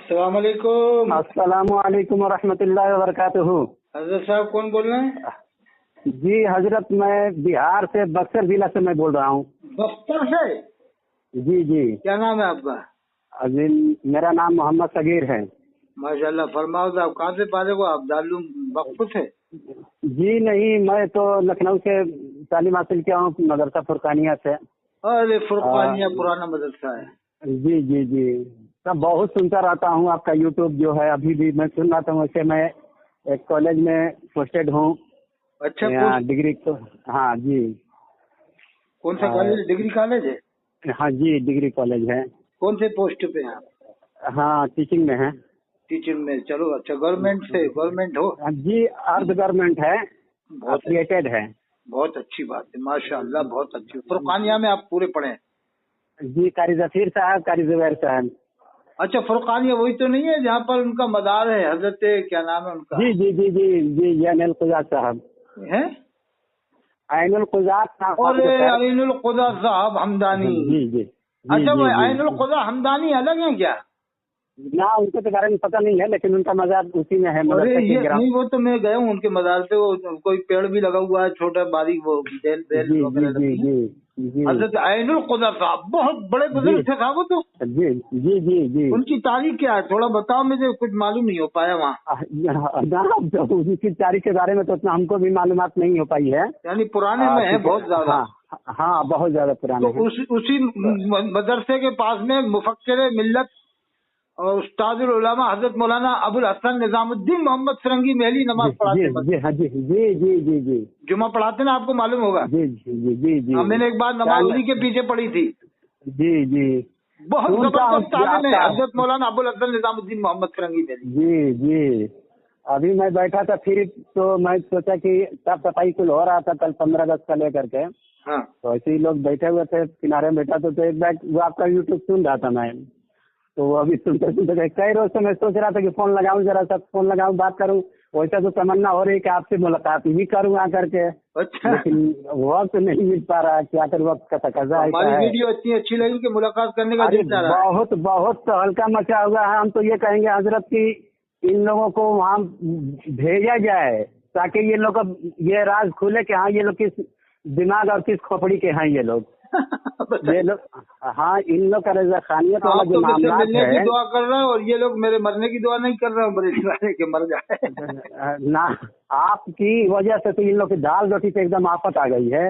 अस्सलाम वालेकुम। अस्सलामुअलैकुम वरहमतुल्लाहि वबरकातुहू। हजरत साहब कौन बोल रहे हैं? जी हजरत, मैं बिहार से बक्सर जिला से मैं बोल रहा हूँ। बख्तर से? जी जी। क्या नाम है आपका? अभी मेरा नाम मोहम्मद सगीर है। माशाल्लाह। फरमाओ साहब, कहाँ से पाले को आप? दारुल बख्तर से? जी नहीं, मैं तो लखनऊ से तालीम हासिल किया हूँ, मदरसा फुरकानिया से। अरे फुरकानिया पुराना मदरसा है। जी जी जी, सब बहुत सुनता रहता हूँ आपका यूट्यूब जो है, अभी भी मैं सुन रहा था। वैसे मैं एक कॉलेज में पोस्टेड हूँ। अच्छा, डिग्री तो हाँ जी। कौन सा कॉलेज? डिग्री कॉलेज है? हाँ जी, डिग्री कॉलेज है। कौन से पोस्ट पे हैं आप? हाँ, टीचिंग में है। टीचिंग में? चलो अच्छा। गवर्नमेंट से? गवर्नमेंट हो? जी, अर्ध गवर्नमेंट है, बहुत एफिलिएटेड है। बहुत अच्छी बात है, माशाल्लाह, बहुत अच्छी। फुरकानिया में आप पूरे पढ़े हैं? जी, कारी जफीर साहब, कारी जुबैर साहब। अच्छा, फुरकानिया वही तो नहीं है जहाँ पर उनका मदार है? हजरत क्या नाम है उनका? जी जी जी जी जी, ये अनिल खुजात साहब है। ऐनुल खुजात साहब। अरे ऐनुल खुदा साहब हमदानी। जी जी। अच्छा, वो ऐनुल खुदा हमदानी अलग है क्या? ना, उनके तो बारे में पता नहीं है, लेकिन उनका मजार उसी में है। अरे ये नहीं, वो तो मैं गया हूँ उनके मजार से। वो कोई पेड़ भी लगा हुआ है छोटा बारीक, वो बेल बेल जी वगैरह जी लगती है। जी हजरत ऐनुल खुदा साहब बहुत बड़े बुजुर्ग थे साहब वो तो। जी जी जी जी। उनकी तारीख क्या है? थोड़ा बताओ, मुझे कुछ मालूम नहीं हो पाया वहाँ। उनकी तारीख के बारे में तो उतना हमको भी मालूमात नहीं हो पाई है। यानी पुराने में है बहुत ज्यादा? हाँ हाँ, बहुत ज्यादा पुराने तो उसी मदरसे के पास में मुफक्किर मिल्लत और उस्तादुल उलमा हजरत मौलाना अबुल हसन निजामुद्दीन मोहम्मद फिरंगी महली नमाज पढ़ाते हैं। जी हाँ जी जी जी जी जी। जुमा पढ़ाते ना, आपको मालूम होगा। जी जी जी जी। मैंने एक बार नमाज उन्हीं के पीछे पढ़ी थी। जी जी। बहुत जबरदस्त तालीम है हजरत मौलाना अबुल हसन निजामुद्दीन मोहम्मद फिरंगी महली। जी जी। अभी मैं बैठा था, फिर तो मैं सोचा कि साफ सफाई कुल हो रहा था कल 15 अगस्त का लेकर के। हाँ। तो ऐसे ही लोग बैठे हुए थे, किनारे में बैठा तो एक बैग वो आपका यूट्यूब सुन रहा था मैं। तो वो अभी सुनते सुनते कई रोज से मैं सोच रहा था कि फोन लगाऊं, जरा सा फोन लगाऊं, बात करूं। वैसा तो तमन्ना हो रही कि आपसे मुलाकात भी करूं आकर के। अच्छा। लेकिन वक्त नहीं मिल पा रहा, क्या कर, वक्त का तकाजा है। हमारी वीडियो इतनी अच्छी लगी कि मुलाकात करने का दिल चाह रहा है। बहुत बहुत तो हल्का मचा हुआ है। हम तो ये कहेंगे हजरत की इन लोगों को वहाँ भेजा जाए, ताकि ये लोग ये राज खुले कि हाँ, ये लोग किस दिमाग और किस खोपड़ी के हैं ये लोग। ये लोग, हाँ, इन लोग का रज़ाखानियत वाला जो मामला है। मिलने की दुआ कर रहे हैं और ये लोग मेरे मरने की दुआ नहीं कर रहे हैं, बरेली वाले के मर जाए ना। आपकी वजह से तो इन लोग की दाल रोटी पे एकदम आफत आ गई है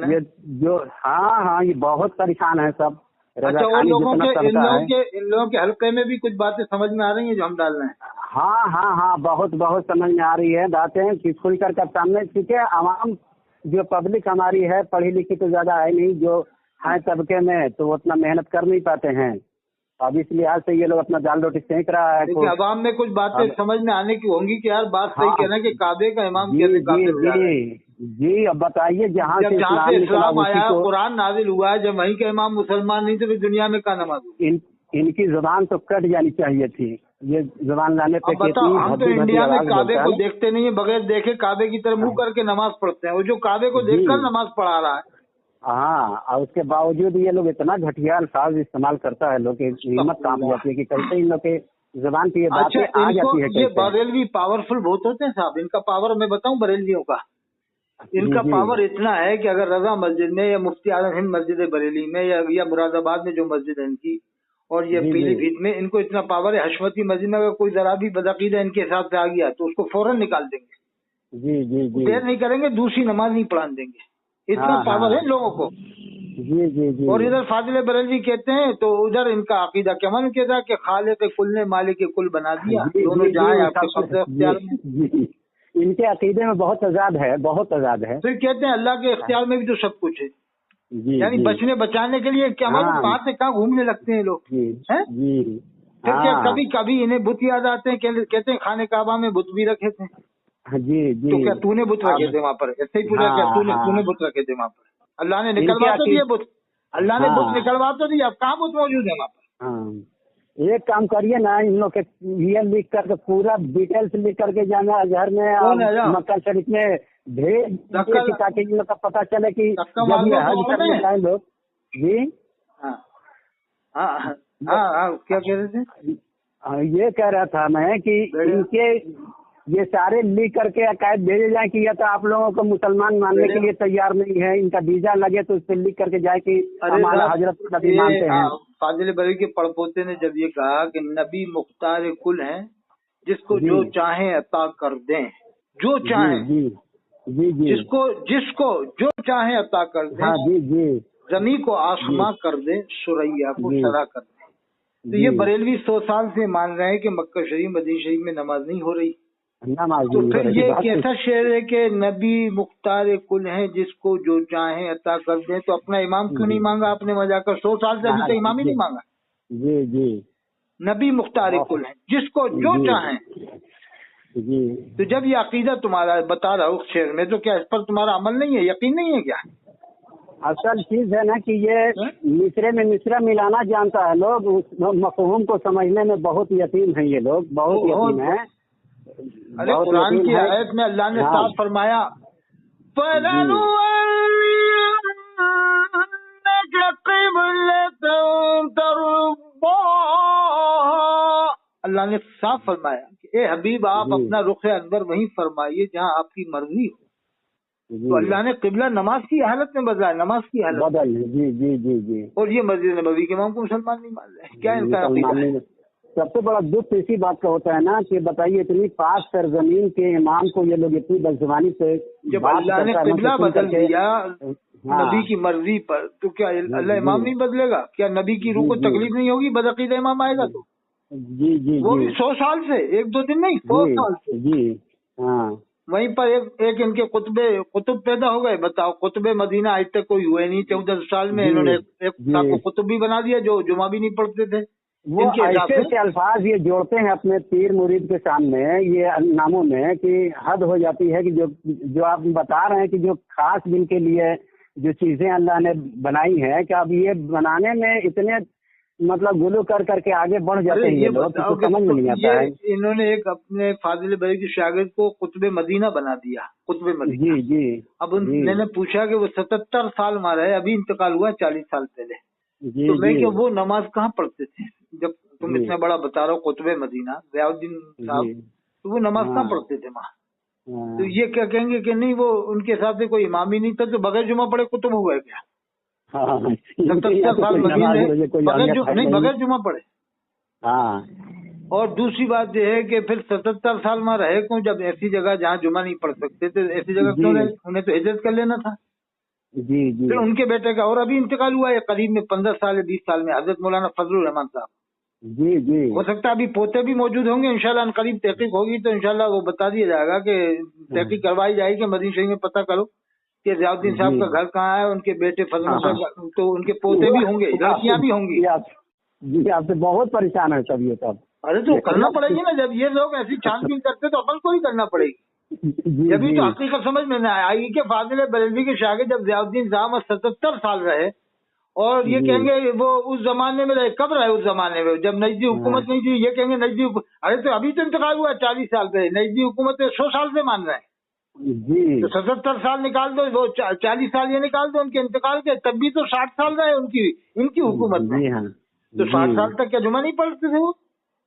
ये जो। हाँ हाँ, ये बहुत परेशान है सब। अच्छा, और लोगों के इन लोगों के हल्के में भी कुछ बातें समझ में आ रही हैं जो हम डाल रहे हैं? हाँ हाँ हाँ, बहुत बहुत समझ में आ रही है बातें कि खुल कर सामने। ठीक है, आवाम जो पब्लिक हमारी है पढ़ी लिखी तो ज्यादा है नहीं, जो है तबके में, तो वो उतना मेहनत कर नहीं पाते हैं। अब इस लिहाज से ये लोग अपना दाल रोटी सेक रहा है। देखिए, अवाम में कुछ बातें समझ में आने की होंगी कि यार बात सही कहना कि काबे का इमाम कैसे काफिर हो जाता है। जी, अब बताइए, जहाँ से इस्लाम आया, कुरान नाजिल हुआ है, जब वहीं का इमाम मुसलमान नहीं तो फिर दुनिया में क्या नमाज होगी? इनकी जुबान तो कट जानी चाहिए थी, ये जुबान लाने पे। बताओ, हम तो इंडिया में काबे को देखते नहीं है, बगैर देखे काबे की तरफ मुंह करके नमाज पढ़ते हैं। वो जो काबे को देखकर नमाज पढ़ा रहा है। हाँ, और उसके बावजूद ये लोग इतना घटिया अल्फाज इस्तेमाल करता है, लोग की हिम्मत काम जाती है कि कैसे इन लोग के जुबान पे ये बातें आ जाती है। ये बरेलवी पावरफुल बहुत होते हैं साहब। इनका पावर मैं बताऊं बरेलियों का, इनका पावर इतना है कि अगर रजा मस्जिद में या मुफ्ती आजम हिंद मस्जिद बरेली में या मुरादाबाद में जो मस्जिद है इनकी, और ये पीलीभीत में, इनको इतना पावर है, हशमती मस्जिद में अगर कोई जरा भी बदअकीदा इनके हिसाब से आ गया तो उसको फौरन निकाल देंगे। जी जी जी। देर नहीं करेंगे, दूसरी नमाज नहीं पढ़ाने देंगे। इतना पावर है लोगों को। जी जी जी। और इधर फाजिल बरेलवी कहते हैं तो उधर इनका अकीदा क्या मन कहता है कि खालिक कुल ने मालिक कुल बना दिया, दोनों जाए आपके कब्जे इख्तियार में। इनके अकीदे में बहुत आजाद है, बहुत आजाद है। फिर कहते हैं अल्लाह के इख्तियार में भी तो सब कुछ है। यानी बचने बचाने के लिए क्या मालूम कहाँ से कहाँ घूमने लगते हैं लोग। फिर कभी कभी इन्हें बुत याद आते हैं, कहते हैं खाने काबा में बुत भी रखे थे। जी जी। तो क्या तूने बुत रखे थे वहाँ पर? ऐसे ही पूछा, क्या तूने बुत रखे थे वहाँ पर? अल्लाह ने निकलवा तो दिए बुत, अल्लाह ने बुत निकलवा तो दिया, अब कहाँ बुत मौजूद है वहाँ पर? एक काम करिए ना, इन लोग के ये लिख करके पूरा डिटेल्स लिख करके जाना घर में, मक्का शरीफ में भेज, ताकि इन लोग का पता चले कि जब ये हज करने जाए लोग। जी हाँ, क्या कह रहे थे? ये कह रहा था मैं कि इनके ये सारे लिख करके अकायद भेजे जाए कि या तो आप लोगों को मुसलमान मानने के लिए तैयार नहीं है, इनका वीजा लगे तो उस पर लिख करके जाए कि हमारा हजरत नबी मानते हैं। फाजिल बरेलवी के पड़पोते ने जब ये कहा कि नबी मुख्तार कुल हैं, जिसको जो चाहे अता कर दें, जो चाहे जी जी जी, जिसको जो चाहे अता कर दें, हाँ जी जी, जमी को आसमां कर दे, सुरैया को सदा कर दे। तो ये बरेलवी 100 साल से मान रहे हैं कि मक्का शरीफ मदीना शरीफ में नमाज नहीं हो रही। तो फिर ये कैसा शेर है कि नबी मुख्तार कुल है, जिसको जो चाहे अता कर दे। तो अपना इमाम क्यों नहीं मांगा आपने मजा कर? 100 साल से अभी तक इमाम ही नहीं मांगा। जी जी, नबी मुख्तार कुल है, जिसको जो चाहे जी। तो जब ये अकीदा तुम्हारा बता रहा हूँ शेर में, तो क्या इस पर तुम्हारा अमल नहीं है, यकीन नहीं है क्या? असल चीज है ना कि ये मिसरे में मिसरा मिलाना जानता है लोग, उस मफहूम को समझने में बहुत यकीन है ये लोग, बहुत यकीन है। अरे कुरान की आयत में अल्लाह ने साफ फरमाया, अल्लाह ने साफ फरमाया कि ए हबीब आप अपना रुख अनवर वहीं फरमाइए जहाँ आपकी मर्जी हो। तो अल्लाह ने किबला नमाज की हालत में बदला, नमाज की हालत बदल। जी जी जी जी। और ये मस्जिद नबवी के इमाम को मुसलमान नहीं मान रहे, क्या इनका अकीदा है? सबसे बड़ा दुख इसी बात का होता है ना कि बताइए इतनी पाक सरजमीन के इमाम को ये लोग इतनी बदजुबानी से जब अल्लाह ने किबला बदल दिया नबी की मर्जी पर, तो क्या अल्लाह इमाम नहीं बदलेगा? क्या नबी की रूह को तकलीफ नहीं होगी बदअकीदा इमाम आएगा तो? जी जी, वो भी 100 साल से, 1-2 दिन नहीं, 100 साल से। जी हाँ। वहीं पर एक इनके कुतुब पैदा हो गए। बताओ, कुतुब मदीना आज तक कोई हुए नहीं। 14 साल में इन्होंने एक को कुतुब भी बना दिया जो जुमा भी नहीं पढ़ते थे। वो ऐसे अल्फाज ये जोड़ते हैं अपने पीर मुरीद के सामने ये नामों में कि हद हो जाती है कि जो आप बता रहे हैं कि जो खास दिन के लिए जो चीजें अल्लाह ने बनाई है, कि अब ये बनाने में इतने मतलब गुलू कर करके आगे बढ़ जाते हैं ये लोग, तो समझ में नहीं आता है। इन्होंने एक अपने फाजिल बरेलवी के शागिर्द को कुतुब मदीना बना दिया, कुतुब मदीना। जी जी। अब मैंने पूछा कि वो 77 साल मारा है, अभी इंतकाल हुआ 40 साल पहले। तो मैं क्या वो नमाज कहाँ पढ़ते थे जब तुम इतना बड़ा बता रहे हो कुतुब मदीना ज़ियाउद्दीन साहब, तो वो नमाज कहाँ पढ़ते थे वहाँ? तो ये क्या कहेंगे कि नहीं वो उनके हिसाब से कोई इमाम ही नहीं था, तो बगैर जुमा पढ़े कुतुब हुआ है क्या? 77 साल बगैर जुमा पढ़े। हाँ। और दूसरी बात यह है कि फिर 77 साल में रहे क्यों जब ऐसी जगह जहाँ जुमा नहीं पढ़ सकते थे? ऐसी जगह क्यों रहे? उन्हें तो हिजरत कर लेना था। जी जी। फिर उनके बेटे का और अभी इंतकाल हुआ है करीब में 15 साल या 20 साल में, हजरत मौलाना फजलुर रहमान साहब। जी जी। हो सकता है अभी पोते भी मौजूद होंगे, इंशाल्लाह करीब तहकीक होगी तो इंशाल्लाह वो बता दिया जाएगा कि तहकीक करवाई जाएगी, मदीना शरीफ में पता करो कि ज़ियाउद्दीन साहब का घर कहाँ है, उनके बेटे फजलुर साहब, तो उनके पोते भी होंगे, लड़कियां भी होंगी। जी आपसे बहुत परेशान है सब ये सब। अरे तो करना पड़ेगी ना, जब ये लोग ऐसी छानबीन करते तो अपन को ही करना पड़ेगी। जब तो हकीकत समझ में ना आएगी कि फाजिल बरेलवी के शागिर्द जब ज़ियाउद्दीन साहब 77 साल रहे और ये कहेंगे वो उस जमाने में रहे, कब रहे उस जमाने में जब नजदी हुकूमत नहीं थी? ये कहेंगे नजदी, अरे तो अभी तो इंतकाल हुआ 40 साल पहले, नजदी हुकूमत 100 साल से मान रहे हैं जी। तो 77 साल निकाल दो, वो 40 साल ये निकाल दो उनके इंतकाल के, तब भी तो 60 साल रहे इनकी हुकूमत में। तो 60 साल तक क्या जुमा नहीं पढ़ते थे वो?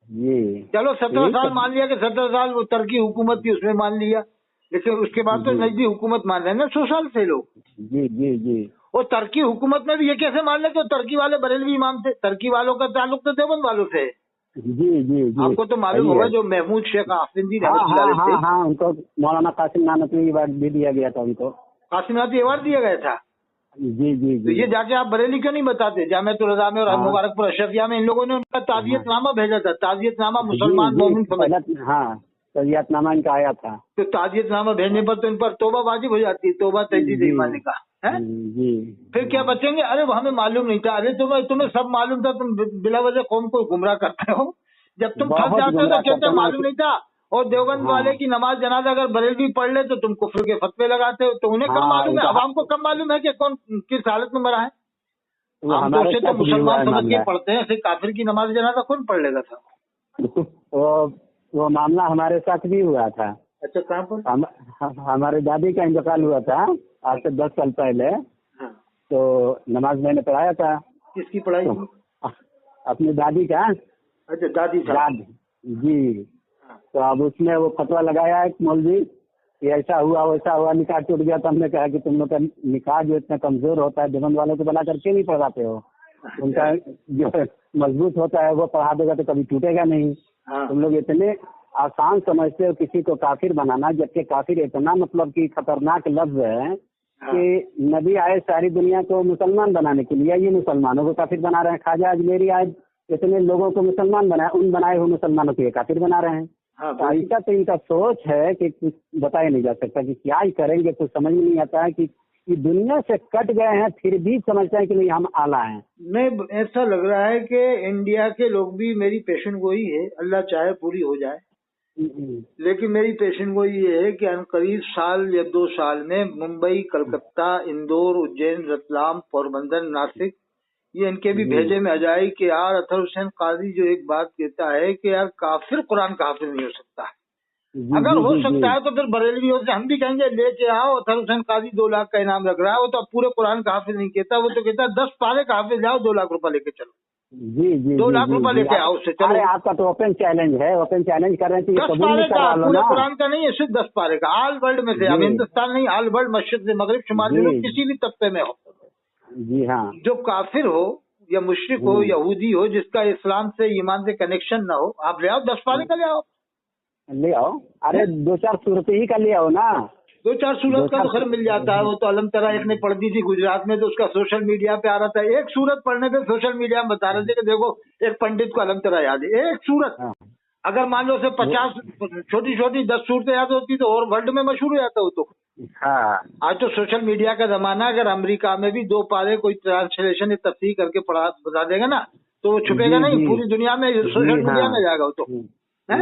जी। चलो 17 साल मान लिया कि 17 साल वो तरकी हुकूमत थी उसमें मान लिया, लेकिन उसके बाद तो नजदी हुकूमत मान रहे हैं ना 100 साल से लोग। जी जी जी। और तरकी हुकूमत में भी ये कैसे मान लेते? तरकी वाले बरेलवी इमाम थे, तरकी वालों का ताल्लुक तो देवबंद वालों से। जी जी जी। आपको तो मालूम होगा जो महमूद शेख आफिंदी उनको मौलाना कासिम नानवी अवार्ड भी दिया गया था, उनको कासिम नानवी अवार्ड दिया गया था। जी जी। तो ये जाके आप बरेली क्यों नहीं बताते? जामिअतुल रज़ा में और मुबारकपुर अशरफिया में इन लोगों ने उनका ताज़ियतनामा भेजा था, ताज़ियतनामा मुसलमान मोमिन समझ। हाँ ताज़ियतनामा इनका आया था, तो ताज़ियतनामा भेजने पर तो इन पर तौबा वाजिब हो जाती है, तौबा तजदीद ईमान का है जी। फिर क्या बचेंगे? अरे वो हमें मालूम नहीं था। अरे तुम्हें सब मालूम था, तुम बिला वजह कौम को गुमराह करते हो। जब तुम फंस जाते हो तो कहते मालूम नहीं था। और देवबंद वाले की नमाज जनाजा अगर बरेलवी पढ़ ले तो तुम कुफ्र के फतवे लगाते हो। तो उन्हें कब मालूम है, अवाम को कब मालूम है कि कौन किस हालत में मरा है? हम तो मुसलमान समझ के पढ़ते हैं, फिर काफिर की नमाज जनाजा कौन पढ़ लेगा था? वो मामला हमारे साथ भी हुआ था। अच्छा कहाँ पर? हमारे दादी का इंतकाल हुआ था आज से 10 साल पहले। हाँ। तो नमाज मैंने पढ़ाया था। किसकी पढ़ाई? तो अपनी दादी का। अच्छा, दादी साहब। जी। तो अब उसमें वो फतवा लगाया है मौलवी कि ऐसा हुआ वैसा हुआ, निकाह टूट गया। तो हमने कहा कि तुम लोग का निकाह जो इतना कमजोर होता है, देवबंद वालों को बना करके नहीं पढ़ाते हो। उनका जो मजबूत होता है वो पढ़ा देगा तो कभी टूटेगा नहीं। हाँ। तुम लोग इतने आसान समझते हो किसी को काफिर बनाना, जबकि काफिर इतना मतलब कि खतरनाक लफ्ज है कि नबी आए सारी दुनिया को मुसलमान बनाने के लिए, ये मुसलमानों को काफिर बना रहे हैं। ख्वाजा अजमेरी आए इतने लोगों को मुसलमान बनाए, उन बनाए हुए मुसलमानों को ये काफिर बना रहे हैं। तो ऐसा तो इनका सोच है कि कुछ बताया नहीं जा सकता कि क्या ही करेंगे। कुछ समझ में नहीं आता है कि दुनिया से कट गए हैं फिर भी समझते हैं कि नहीं हम आला हैं। नहीं, ऐसा लग रहा है कि इंडिया के लोग भी, मेरी पेशन गोई है, अल्लाह चाहे पूरी हो जाए, लेकिन मेरी पेशन गोई ये है कि करीब साल या 2 साल में मुंबई, कलकत्ता, इंदौर, उज्जैन, रतलाम, पोरबंदर, नासिक, ये इनके भी भेजे में आ जाए कि यार अतहर हुसैन काजी जो एक बात कहता है कि यार काफिर कुरान का हाफिज नहीं हो सकता। अगर हो सकता है तो फिर बरेलवियों से हम भी कहेंगे लेके आओ, अतहर हुसैन काजी 2 लाख का इनाम रख रहा है। वो तो अब पूरे कुरान का हाफिज नहीं कहता, वो तो कहता है 10 पारे का हाफिज लाओ, 2 लाख रुपए लेके चलो। जी 2 लाख रुपए लेके आओ उससे, चलो। अरे आपका तो ओपन चैलेंज है, ओपन चैलेंज कर रहे हैं। 10 पारे का, पूरे कुरान का नहीं है, सिर्फ 10 पारे का, ऑल वर्ल्ड में से। अब हिंदुस्तान नहीं, ऑल वर्ल्ड, मस्जिद से मगरिब शुमार ले लो, किसी भी तबके में हो। जी हाँ। जो काफिर हो या मुशरिक हो, यहूदी हो, जिसका इस्लाम से, ईमान से कनेक्शन ना हो, आप ले आओ, 10 पारे का ले आओ। ले आओ, अरे 2-4 सूरत ही का ले आओ ना। 2-4 सूरत का तो खैर मिल जाता है। वो तो अलम तरा एक ने पढ़ दी थी गुजरात में, तो उसका सोशल मीडिया पे आ रहा था। एक सूरत पढ़ने पे सोशल मीडिया में बता रहे थे कि देखो एक पंडित को अलम तरा याद है, एक सूरत। अगर मान लो से 50 छोटी छोटी 10 सूरतें याद होती तो और वर्ल्ड में मशहूर हो जाता हो। तो आज तो सोशल मीडिया का जमाना। अगर अमेरिका में भी 2 पारे कोई ट्रांसलेशन या तफसीर करके पढ़ा बता देगा ना, तो वो छुपेगा नहीं, पूरी दुनिया में सोशल मीडिया में जाएगा वो तो है।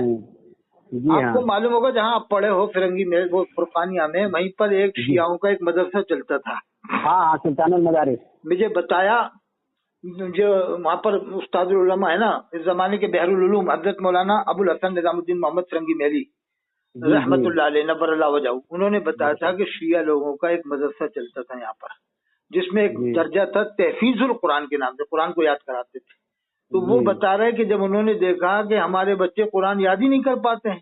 आपको मालूम होगा जहाँ आप पढ़े हो फिरंगी में, वो फुरकानिया में, वहीं पर एक शियाओं का एक मदरसा चलता था। हाँ, सुल्तानुल मदारिस। मुझे बताया जो वहाँ पर उस्तादुल उलमा है ना इस जमाने के, बहरुल उलूम, हजरत मौलाना अबुल हसन निजामुद्दीन मोहम्मद फिरंगी मेली रहमतुल्लाह अलैह नब्बरअल्लाह वजहू, उन्होंने बताया था कि शिया लोगों का एक मदरसा चलता था यहाँ पर, जिसमें एक दर्जा था तहफीजुल कुरान के नाम से, कुरान को याद कराते थे। तो वो बता रहे कि जब उन्होंने देखा कि हमारे बच्चे कुरान याद ही नहीं कर पाते हैं,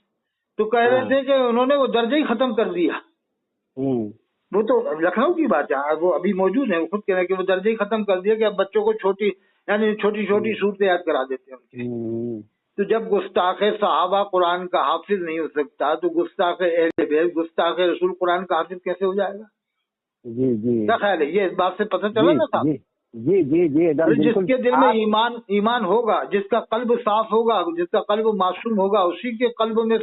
तो कह रहे थे कि उन्होंने वो दर्जा ही खत्म कर दिया। वो तो लखनऊ की बात है, वो अभी मौजूद है, वो खुद कह रहे हैं कि वो दर्जा ही खत्म कर दिया कि अब बच्चों को छोटी छोटी सूरतें याद करा देते हैं उनके। तो जब गुस्ताखे सहाबा कुरान का हाफिज नहीं हो सकता, तो गुस्ताखे अहले बैत, गुस्ताखे रसूल कुरान का हाफिज कैसे हो जाएगा? जी क्या ख्याल है? ये इस बात से पता चला ना साहब? जी जिसके दिल में ईमान होगा, जिसका कल्ब साफ होगा, जिसका कल्ब मासूम होगा, उसी के कल्ब में,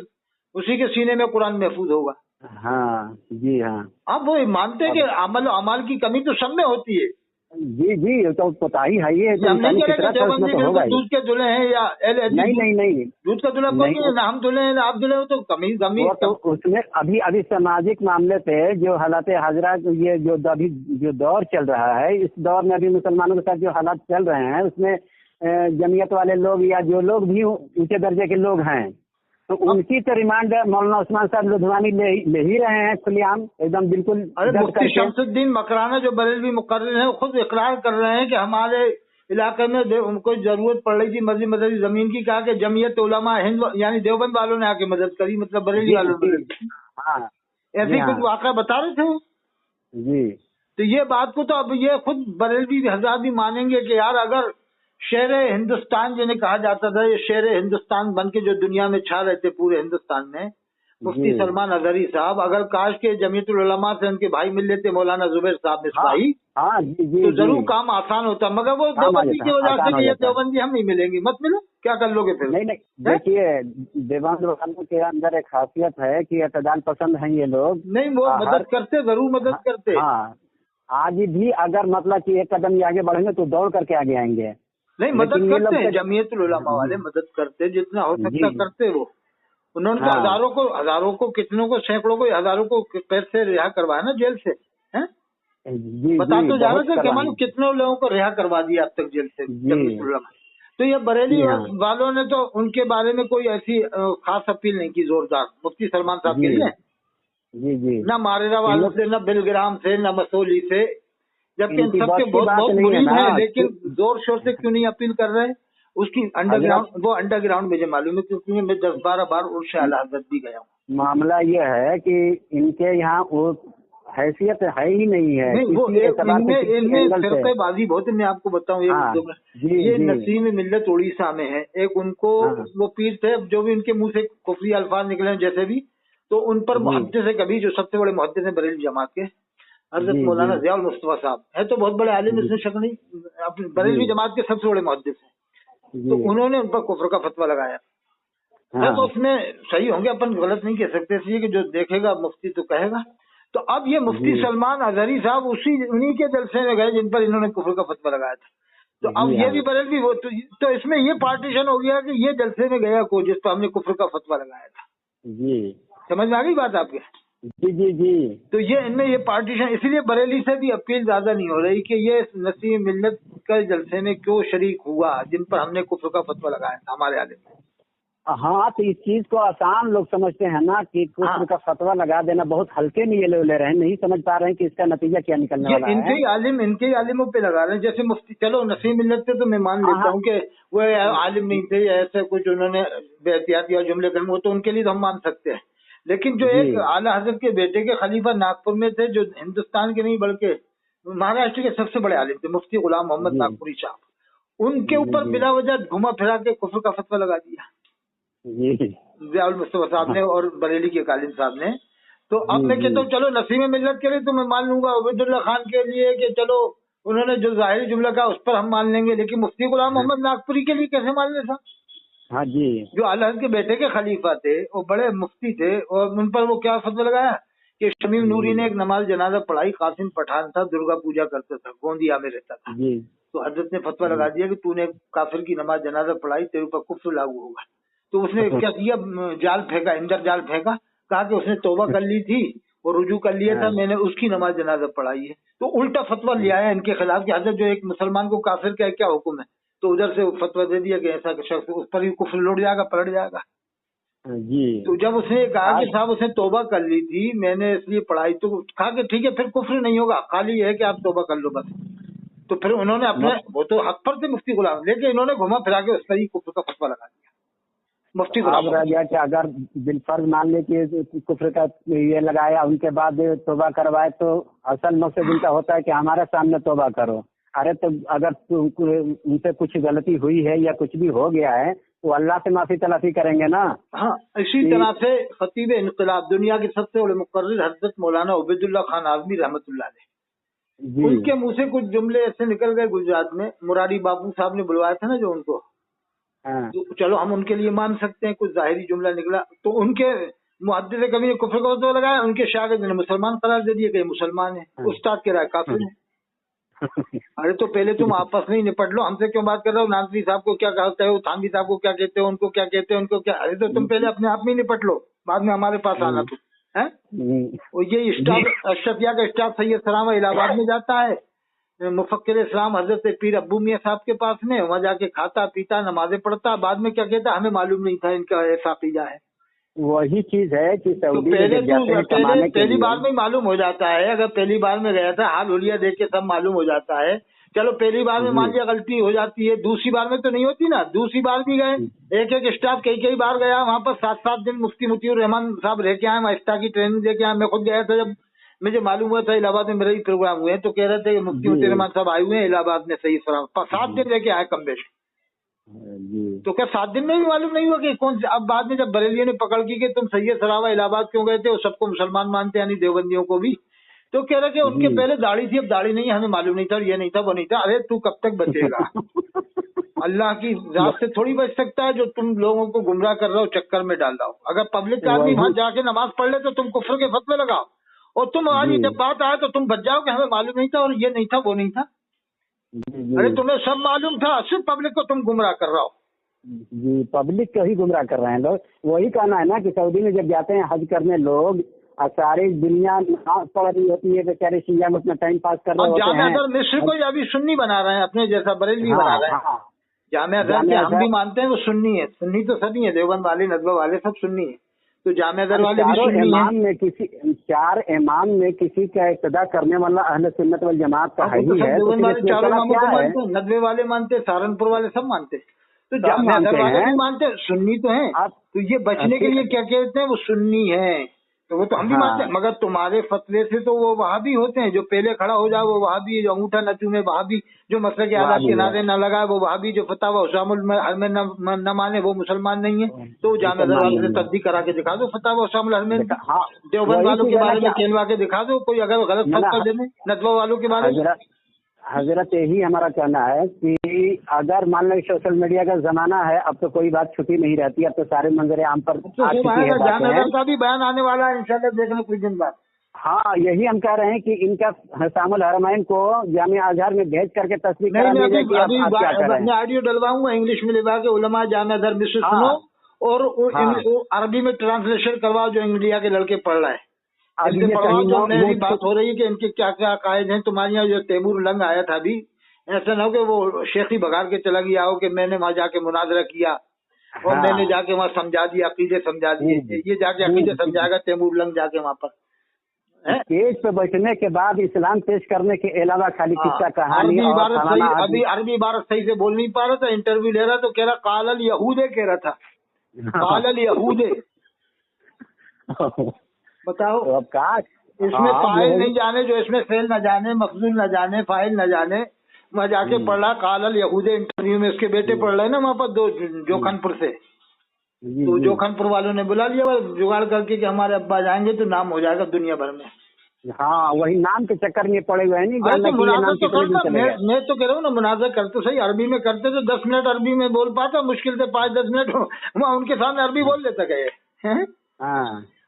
उसी के सीने में कुरान महफूज होगा। हाँ जी हाँ। आप वो मानते हैं कि अमल की कमी तो सब में होती है। जी तो पता ही है ये। हम नहीं कह रहे कि दूध के दूल्हे हैं या नहीं दूध का दूल्हा कोई नहीं, ना हम दूल्हे हैं ना आप दूल्हे हो, तो कमी तो उसमें अभी सामाजिक मामले पे जो हालात हाजरा, ये जो अभी जो दौर चल रहा है, इस दौर में अभी मुसलमानों के साथ जो हालात चल रहे हैं, उसमें जमीयत वाले लोग या जो लोग भी ऊंचे दर्जे के लोग हैं, तो उनकी तो रिमांड मौलाना उस्मान साहब लुधियानी ले ही रहे हैं खुलेआम एकदम बिल्कुल। अरे मुफ्ती शमसुद्दीन मकराना जो बरेलवी मुकर्रिर है, खुद इकरार कर रहे हैं कि हमारे इलाके में उनको जरूरत पड़ रही थी मस्जिद मददी जमीन की, कहा कि जमीयत उलमा हिंद यानी देवबंद वालों ने आके मदद करी, मतलब बरेली वालों ने। हाँ, ऐसे कुछ वाक़या बता रहे थे जी। तो ये बात को तो अब ये खुद बरेलवी हज़रात भी मानेंगे कि यार अगर शेर हिंदुस्तान जिन्हें कहा जाता था, ये शेर हिंदुस्तान बन के जो दुनिया में छा रहे थे पूरे हिंदुस्तान में, मुफ्ती सलमान अजहरी साहब, अगर काश के जमीयतुल उलमा से उनके भाई मिल लेते मौलाना जुबैर साहब मिसबाही, तो जरूर काम आसान होता। मगर वो देवबंदी की वजह से ये देवबंदी हम नहीं मिलेंगी, मत मिलो, क्या कर लोगे फिर? नहीं देखिए, देवबंद वालों के अंदर एक खासियत है कि अतदाल पसंद हैं ये लोग। नहीं, वो मदद करते, जरूर मदद करते। आज भी अगर मतलब कि एक कदम आगे बढ़ेंगे तो दौड़ करके आगे आएंगे। नहीं, मदद करते हैं जमीयतुल उलमा वाले, मदद करते, जितना हो सकता करते। वो उन्होंने तो हजारों को कितनों को, सैकड़ों को, हजारों को कैद से रिहा करवाया ना, जेल से, हैं? बता तो जा रहे थे कि मानो कितने लोगों को रिहा करवा दिया अब तक जेल से जमीयतुल उलमा। तो ये बरेली वालों ने तो उनके बारे में कोई ऐसी खास अपील नहीं की जोरदार मुफ्ती सलमान साहब के लिए, न मारेरा वालों से, न बिलग्राम से, न मसोली से, जबकि इन सबके बहुत मुरीद है, लेकिन जोर शोर से क्यों नहीं अपील कर रहे? उसकी अंडरग्राउंड, वो अंडरग्राउंड मुझे मालूम है क्योंकि मैं 10-12 बार उर्स आला हजरत भी गया हूँ। मामला ये है कि इनके यहाँ वो हैसियत है ही नहीं है। नहीं, वो इनमें फिरक़ेबाज़ी बहुत है। मैं आपको बताऊं ये नसीम मिल्लत उड़ीसा में है। एक उनको वो पीर थे जो भी उनके मुंह से कुफरी अल्फाज निकले जैसे भी, तो उन पर मुहद्दिस से कभी जो सबसे बड़े मुहद्दिस हैं बरेली जमात के हजरत मौलाना ज़ियाउल मुस्तफा साहब है, तो बहुत बड़े आलिम, इसमें शक नहीं, अपनी बरेलवी जमात के सबसे बड़े मुहद्दिस हैं। तो उन्होंने उन पर कुफ्र का फतवा लगाया है, तो उसमें सही होंगे, अपन गलत नहीं कह सकते, इसलिए कि जो देखेगा मुफ्ती तो कहेगा। तो अब ये मुफ्ती सलमान अजहरी साहब उन्हीं के जलसे में गए जिन पर इन्होंने कुफ्र का फतवा लगाया था। तो अब ये भी बरेलवी वो तो इसमें ये पार्टीशन हो गया कि ये जलसे में गया को जिस पर हमने कुफ्र का फतवा लगाया था। जी समझ में आ गई बात आपके? जी जी जी। तो ये इनमें ये पार्टीशन, इसीलिए बरेली से भी अपील ज्यादा नहीं हो रही कि ये नसीम मिल्लत के जलसे में क्यों शरीक हुआ जिन पर हमने कुफ्र का फतवा लगाया था हमारे आलिम। हाँ, तो इस चीज को आसान लोग समझते हैं ना कि कुफ्र का फतवा लगा देना बहुत हल्के में ये ले रहे हैं, नहीं समझ पा रहे हैं कि इसका नतीजा क्या निकलने वाला है। इनके ही आलिमों पे लगा रहे हैं। जैसे मुफ्ती, चलो नसीम मिल्लत पे तो मैं मान लेता हूँ कि वो आलिम नहीं थे, ऐसे कुछ उन्होंने बेहतियाती और जुमले करने, वो तो उनके लिए तो हम मान सकते हैं। लेकिन जो एक आला हजरत के बेटे के खलीफा नागपुर में थे, जो हिंदुस्तान के नहीं बल्कि महाराष्ट्र के सबसे बड़े आलिम थे, मुफ्ती गुलाम मोहम्मद नागपुरी साहब, उनके ऊपर बिला वजह घुमा फिरा के कुफ्र का फतवा लगा दिया ज़ियाउल मुस्तफा साहब ने और बरेली के कालिम साहब ने। तो अब मैं कहता हूँ चलो नसीम मिल्लत के लिए तो मैं मान लूंगा, उबैदुल्लाह खान के लिए कि चलो उन्होंने जो जाहिरी जुमला कहा उस पर हम मान लेंगे, लेकिन मुफ्ती गुलाम मोहम्मद नागपुरी के लिए कैसे मान ले साहब? हाँ जी, जो आला हज़रत के बेटे के खलीफा थे, वो बड़े मुफ्ती थे, और उन पर वो क्या फतवा लगाया कि शमीम नूरी ने एक नमाज जनाजा पढ़ाई, कासिम पठान था, दुर्गा पूजा करता था, गोंदिया में रहता था, तो हजरत ने फतवा लगा दिया कि तूने काफिर की नमाज जनाजा पढ़ाई, तेरे ऊपर कुफ्र लागू होगा। तो उसने क्या किया, जाल फेंका, इंदर जाल फेंका, कहा कि उसने तौबा कर ली थी और रुजू कर लिया था, मैंने उसकी नमाज जनाजा पढ़ाई है। तो उल्टा फतवा लिया है इनके खिलाफ कि हजरत जो एक मुसलमान को काफिर का क्या हुक्म है, तो उधर से फतवा दे दिया कि ऐसा शख्स उस पर भी कुफ्र लौट जाएगा, पलट जाएगा जी। तो जब उसने कहा कि साहब उसने तौबा कर ली थी, मैंने इसलिए पढ़ाई, तो कहा कि ठीक है फिर कुफ्र नहीं होगा, खाली है कि आप तौबा कर लो बस। तो फिर उन्होंने अपने, वो तो हक पर थे मुफ्ती गुलाम, लेकिन इन्होंने घुमा फिरा के उस पर ही कुफ्र का फतवा लगा दिया मुफ्ती गुलाम। रह गया कि अगर बिलफर्ज मान ले कि कुफ्र का ये लगाया, उनके बाद तौबा करवाए, तो असल मकसद उनका होता है कि हमारे सामने तौबा करो। अरे तो अगर उनसे कुछ गलती हुई है या कुछ भी हो गया है तो अल्लाह से माफी तलाफी करेंगे ना। हाँ, इसी तरह से खतीब इनकलाब दुनिया के सबसे बड़े मुकर्रिर हजरत मौलाना उबैदुल्लाह खान आज़मी रहमतुल्लाह अलैह, उनके मुंह से कुछ जुमले ऐसे निकल गए गुजरात में, मुरारी बाबू साहब ने बुलवाया था ना जो उनको, तो चलो हम उनके लिए मान सकते हैं, कुछ जाहिरी जुमला निकला, तो उनके मुहद्दिस ने कभी कुफ्र का फतवा लगाया, उनके शागिर्द ने मुसलमान करार दे दिया कि मुसलमान है, उस्ताद के राय काफिर है। अरे तो पहले तुम आपस में ही निपट लो, हमसे क्यों बात कर रहे हो? नाज़री साहब को क्या कहते हो, थानवी साहब को क्या कहते हो, उनको क्या कहते हैं, उनको क्या, अरे तो तुम पहले अपने आप में ही निपट लो, बाद में हमारे पास आना तुम है। और ये स्टाफ अशरफिया का स्टाफ सैयद सलामा इलाहाबाद में जाता है, मुफक्किर इस्लाम हजरत पीर अब्बू मियां साहब के पास में, वहाँ जाके खाता पीता नमाजें पढ़ता, बाद में क्या कहता हमें मालूम नहीं था इनका ऐसा अकीदा है। वही चीज है कि सऊदी पहली बार में मालूम हो जाता है, अगर पहली बार में गया था हाल हुलिया देख के सब मालूम हो जाता है, चलो पहली बार में मान लिया गलती हो जाती है, दूसरी बार में तो नहीं होती ना। दूसरी बार भी गए, एक एक स्टाफ कई बार गया, वहाँ पर 7-7 दिन मुफ्ती मुतीउर रहमान साहब रह के आए, माइस्टा की ट्रेनिंग दे के आए। मैं खुद गया था, जब मुझे मालूम हुआ था इलाहाबाद में मेरे ही प्रोग्राम हुए हैं, तो कह रहे थे मुफ्ती मुतीउर रहमान साहब आए हुए हैं इलाहाबाद में, सही सलाम 7 दिन रह के आए कम बेश। तो क्या 7 दिन में भी मालूम नहीं हुआ कि कौन से? अब बाद में जब बरेलियों ने पकड़ की कि तुम सैयद सरावा इलाहाबाद क्यों गए थे, वो सबको मुसलमान मानते यानी देवबंदियों को भी, तो कह रहे कि उनके पहले दाढ़ी थी, अब दाढ़ी नहीं, हमें मालूम नहीं था, ये नहीं था, वो नहीं था। अरे तू कब तक बचेगा? अल्लाह की जात से थोड़ी बच सकता है जो तुम लोगों को गुमराह कर रहे हो, चक्कर में डाल रहा हो। अगर पब्लिक का आदमी वहां जाके नमाज पढ़ ले तो तुम कुफ्र के फतवे लगाओ, और तुम आज जब बात आए तो तुम बच जाओ कि हमें मालूम नहीं था और ये नहीं था वो नहीं था। अरे तुम्हें सब मालूम था, सिर्फ पब्लिक को तुम गुमराह कर रहा हो। जी, पब्लिक को ही गुमराह कर रहे हैं लोग। वही कहना है ना कि सऊदी में जब जाते हैं हज करने लोग, सारी दुनिया नमाज पढ़ रही होती है, बेचारे शिया में अपना टाइम पास कर रहे होते हैं। जामिया अज़हर मिस्र को अभी सुन्नी बना रहे हैं, अपने जैसा बरेलवी बना रहे हैं। जामिया अज़हर के हम भी मानते हैं वो सुन्नी है, सुन्नी तो सभी है, देवबंद वाले नज़वा वाले सब सुन्नी है, तो जामिया अज़हर वाले भी सुन्नी है। चार इमाम में किसी का इक्तदा करने वाला अहले सुन्नत वल जमात का है ही है। नदवे वाले मानते, सहारनपुर वाले सब मानते। तो जामिया अज़हर वाले भी मानते हैं, सुन्नी तो हैं। आप तो ये बचने के लिए क्या कहते हैं, वो सुन्नी है, तो वो तो हम भी मानते हैं। मगर तुम्हारे फतवे से तो वो वहाबी होते हैं, जो पहले खड़ा हो जाए वो वहाबी, जो अंगूठा न चूमे वहाबी, जो मसले के आदाब के नारे न लगाए वो वहाबी, जो फतावा उसामुल हर में न माने वो मुसलमान नहीं है। तो जामिया अज़हर वाले से तस्दीक करा के दिखा दो फतावा उसामुल हर में। देवबंद वालों के बारे में कहलवा के दिखा दो, कोई अगर गलत फतवा देने नदवा वालों के बारे में। हजरत यही हमारा कहना है कि अगर मान लो सोशल मीडिया का जमाना है, अब तो कोई बात छुपी नहीं रहती, अब तो सारे मंजर आम पर आ चुकी है। जामिया अज़हर का भी बयान आने वाला है इंशाल्लाह, देखने कुछ दिन बाद। हाँ, यही हम कह रहे हैं कि इनका हसामुल हरमैन को जामिया अज़हर में भेज करके तस्दीक करा दी जाए कि आप क्या कर रहे हैं। मैं ऑडियो डलवाऊंगा, इंग्लिश में लिखा के उलमा जामिया अज़हर मिस्र सुनो, और अरबी में ट्रांसलेशन करवाओ जो इंडिया के लड़के पढ़ रहे हैं। इनसे पढ़वाओ जो मेरी बात हो रही है कि इनके क्या क्या कायदे हैं। तुम्हारे यहाँ जो तैमूर लंग आया था अभी, ऐसा ना हो कि वो शेखी बघार के चला गया हो कि मैंने वहां जाके मुनाजरा किया और मैंने जाके वहाँ समझा दिया, अकीदे समझा दिए। ये जाके अकीदे समझाएगा तैमूर लंग जाके वहाँ पर। स्टेज पे बैठने के बाद इस्लाम पेश करने के अलावा खाली किस्सा कहानी अभी अरबी इबारत सही से बोल नहीं पा रहा था, इंटरव्यू ले रहा तो कह रहा कालल यहूदे कह रहा था, कालल यहूदे। बताओ तो अब का इसमें फाइल नहीं जाने, जो इसमें फेल न जाने, मखजूल न जाने, फाइल न जाने, वहाँ जाके पढ़ रहा कालल यहूदे। इंटरव्यू में उसके बेटे पढ़ रहे ना वहाँ पर, दो जोखनपुर से। तो जोखनपुर वालों ने बुला लिया जुगाड़ करके कि हमारे अब्बा जाएंगे तो नाम हो जाएगा दुनिया भर में। हाँ, वही नाम के चक्कर में पड़े हुए हैं। नहीं तो मुनाज़ा तो करता, मैं तो कह रहा हूँ ना, मुनाज़ा करते सही, अरबी में करते तो 10 मिनट अरबी में बोल पाता, मुश्किल से 5-10 मिनट वहाँ उनके सामने अरबी बोल लेता गए।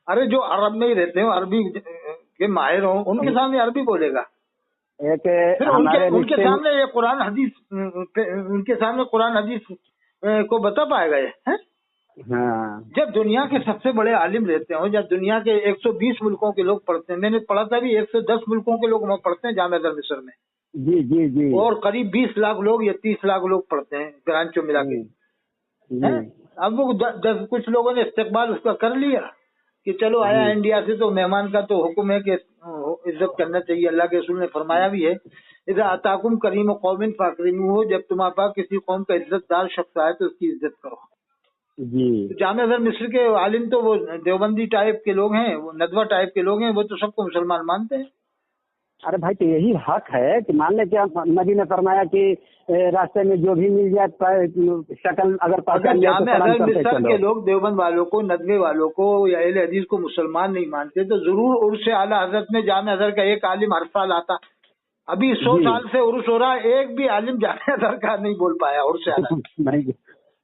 अरे जो अरब में ही रहते हो, अरबी के माहिर हो, उनके सामने अरबी बोलेगा। फिर उनके सामने ये कुरान हदीस, उनके सामने कुरान हदीस को बता पाएगा ये? जब दुनिया के सबसे बड़े आलिम रहते हो, जब दुनिया के 120 मुल्कों के लोग पढ़ते हैं, मैंने पढ़ा था भी 110 मुल्कों के लोग वहाँ पढ़ते हैं जामिया अज़हर मिस्र में। जी जी जी। और करीब 20 लाख लोग या 30 लाख लोग पढ़ते हैं ब्रांचों मिला के। अब वो कुछ लोगों ने इस्तेकबाल उसका कर लिया कि चलो आया इंडिया से तो मेहमान का तो हुक्म है कि इज्जत करना चाहिए। अल्लाह के रसूल ने फरमाया भी है, इज़ा अताकुम करीम कौमिन फाकरीमूहु, जब तुम्हारे पास किसी कौम का इज्जतदार शख्स आए तो उसकी इज्जत करो। जी। जामिया अज़हर मिस्र के आलिम तो वो देवबंदी टाइप के लोग हैं, वो नदवा टाइप के लोग हैं, वो तो सबको मुसलमान मानते हैं। अरे भाई, तो यही हक है कि मान ले क्या नबी ने फरमाया कि रास्ते में जो भी मिल जाए शक्ल अगर जामिया अज़हर मिस्र के लोग देवबंद वालों को, नदवे वालों को या अहले हदीस को मुसलमान नहीं मानते तो जरूर उर्स आला हजरत में जामिया अज़हर का एक आलिम हर साल आता। अभी 100 साल से उर्स हो रहा, एक भी आलिम जामिया अज़हर का नहीं बोल पाया उर्स आला।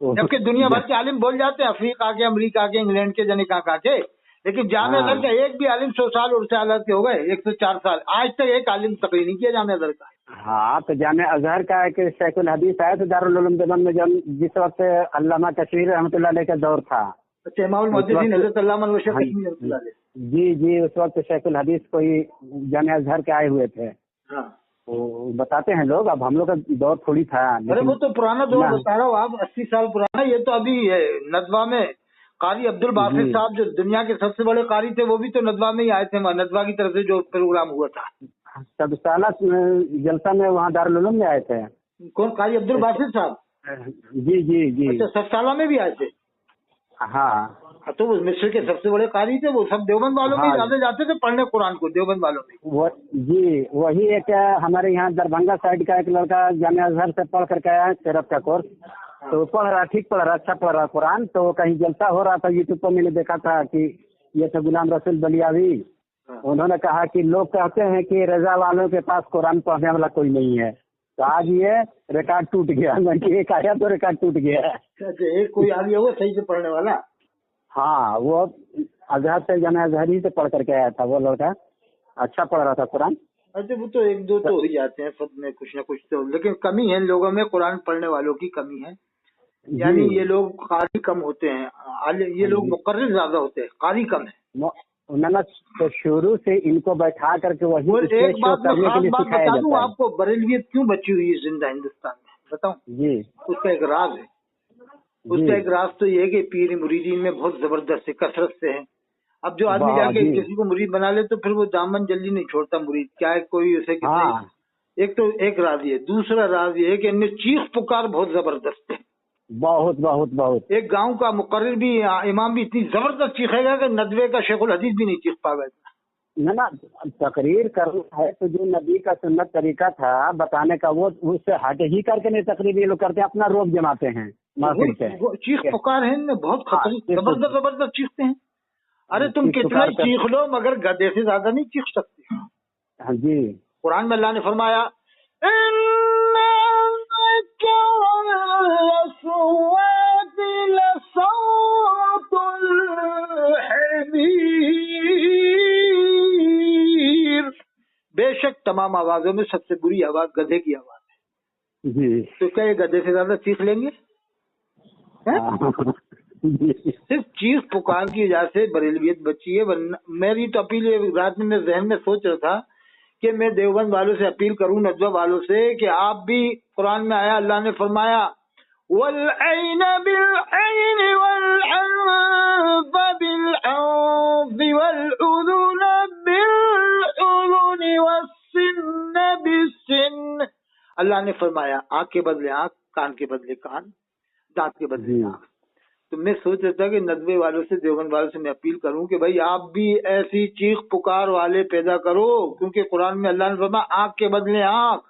जबकि दुनिया भर के आलिम बोल जाते हैं, अफ्रीका के, अमेरिका के, इंग्लैंड के, जाने कहाँ के, लेकिन जामिया अज़हर का एक भी आलिम 100 साल उर्स आला के हो गए, 104 साल, आज तक एक आलिम तकरीर नहीं किया जामिया अज़हर का। हाँ, तो जामिया अज़हर का एक शेखुल हदीस आया तो दारुल उलूम देवबंद में, जब जिस वक्त अल्लामा कश्मीरी रहमतुल्लाह अलैह का दौर था, जी जी, उस वक्त शेखुल हदीस कोई जामिया अज़हर के आए हुए थे। वो बताते हैं लोग, अब हम लोग का दौर थोड़ी था। अरे वो तो पुराना दौर बता रहा हूँ, आप 80 साल पुराना। ये तो अभी है नदवा में कारी अब्दुल बासित साहब, जो दुनिया के सबसे बड़े कारी थे, वो भी तो नदवा में ही आए थे। नदवा की तरफ से जो प्रोग्राम हुआ था सब साला जलसा में, वहाँ दारुल उलूम में आए थे। कौन? कारी अब्दुल बासित साहब? जी जी जी। अच्छा, सबसाला में भी आए थे? हाँ, तो वो मिस्र के सबसे बड़े कारी थे, वो सब देवबंद वालों में ज्यादा जाते थे पढ़ने कुरान को, देवबंद वालों में। वो जी, वही एक हमारे यहाँ दरभंगा साइड का एक लड़का जामिया अज़हर से पढ़ करके आया सीरत का कोर्स, तो पढ़ रहा, ठीक पढ़ रहा, अच्छा पढ़ रहा कुरान। तो कहीं जलसा हो रहा था यूट्यूब पर, मैंने देखा था कि ये थे गुलाम रसूल बलियावी। उन्होंने कहा कि लोग कहते हैं कि रजा वालों के पास कुरान पढ़ने वाला कोई नहीं है, तो आज ये रिकॉर्ड टूट गया। एक आया तो रिकॉर्ड टूट गया। एक कोई आ गया वो सही से पढ़ने वाला? हाँ, वो अज़हर से, जामिया अज़हर ही से पढ़ करके आया था वो लड़का, अच्छा पढ़ रहा था कुरान। अच्छा, वो तो एक दो तो हो ही जाते हैं सब में कुछ ना कुछ तो, लेकिन कमी है लोगों में, कुरान पढ़ने वालों की कमी है। यानी ये लोग कारी कम होते हैं, ये लोग मुकर्रिर ज्यादा होते हैं, कारी कम है। उन्होंने तो शुरू से इनको बैठा करके वही एक बात मैं खास बात बता दूं आपको, बरेलवियत क्यों बची हुई है जिंदा हिंदुस्तान में, बताऊं जी? उसका एक राज है। उसका एक राज तो ये है कि पीर मुरीदीन में बहुत जबरदस्त है, कसरत से है। अब जो आदमी जाके किसी को मुरीद बना ले तो फिर वो दामन जल्दी नहीं छोड़ता मुरीद, क्या है कोई उसे कितने। एक तो एक राज ये, दूसरा राज ये है कि इनमें चीख पुकार बहुत जबरदस्त है। बहुत बहुत बहुत। एक गांव का मुकर्रिर भी, इमाम भी इतनी जबरदस्त चीखेगा कि नदवे का शेखुल हदीस भी नहीं चीख पाएगा। ना तकरीर करना है तो जो नबी का सुन्नत तरीका था बताने का, वो उससे हट ही करके नहीं तकरीर ये लोग करते हैं, अपना रोब जमाते हैं महफिल पे। वो चीख पुकार है इनमें बहुत खतरनाक, जबरदस्त जबरदस्त चीखते हैं। अरे तुम चीख कितना ही पुकार चीख लो मगर गधे से ज्यादा नहीं चीख सकते। हाँ जी। कुरान में अल्लाह ने फरमाया बेशक तमाम आवाजों में सबसे बुरी आवाज गधे की आवाज है जी। तो क्या ये गधे से ज्यादा चीख लेंगे? सिर्फ चीख पुकार की वजह से बरेलवियत बची है। वरना मेरी तो अपील रात में मेरे जहन में सोच रहा था कि मैं देवबंद वालों से अपील करूं, नजवा वालों से, कि आप भी, कुरान में आया, अल्लाह ने फरमाया वल-ऐन बिल-ऐन वल-अन्फ बिल-अन्फ वल-उज़ुन बिल-उज़ुन वस्सिन्न बिस्सिन्न। अल्लाह ने फरमाया आंख के बदले आंख, कान के बदले कान, दांत के बदले दांत। तो मैं सोच रहा था कि नदवे वालों से, देवबंद वालों से मैं अपील करूं कि भाई आप भी ऐसी चीख पुकार वाले पैदा करो, क्योंकि कुरान में अल्लाह ने फरमाया आंख के बदले आंख।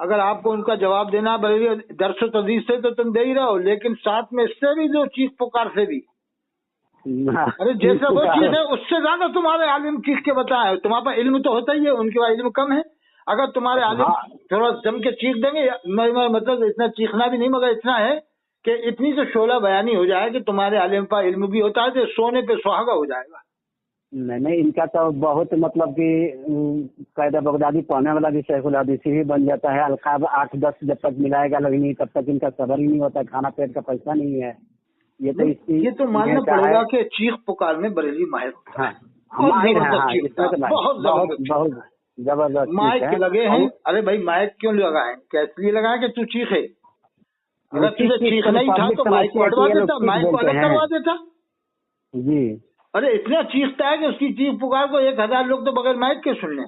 अगर आपको उनका जवाब देना बल्कि दर्स व तदरीस से तो तुम दे ही रहो, लेकिन साथ में इससे भी जो चीख पुकार से भी, अरे जैसा वो चीज है उससे ज्यादा तुम्हारे आलिम चीख के बताए। तुम्हारे पास इल्म तो होता ही है, उनके पास इल्म कम है। अगर तुम्हारे आलिम थोड़ा जम के चीख देंगे, मतलब इतना चीखना भी नहीं मगर इतना है कि इतनी तो शोला बयानी हो जाए कि तुम्हारे आलिम पर इल्म भी होता है तो सोने पे सुहागा हो जाएगा। नहीं इनका तो बहुत मतलब कि कायदा बगदादी पढ़ने वाला भी शेखुल हदीस ही बन जाता है। अलकाब 8-10 जब तक मिलाएगा लोग नहीं, तब तक इनका सबर ही नहीं होता, खाना पेट का पैसा नहीं है। ये तो मानना पड़ेगा कि चीख पुकार में बरेली माहिर होता है। बहुत जबरदस्त माइक लगे हैं। अरे भाई माइक क्यों लगाए? क्या इसलिए लगाए कि तू चीखे? अगर तुझे चीखना ही था तो माइक को हटवा देता, माइक को अलग करवा देता जी। अरे इतना चीखता है कि उसकी चीख पुकार को 1000 लोग तो बगैर माइक के सुन लें।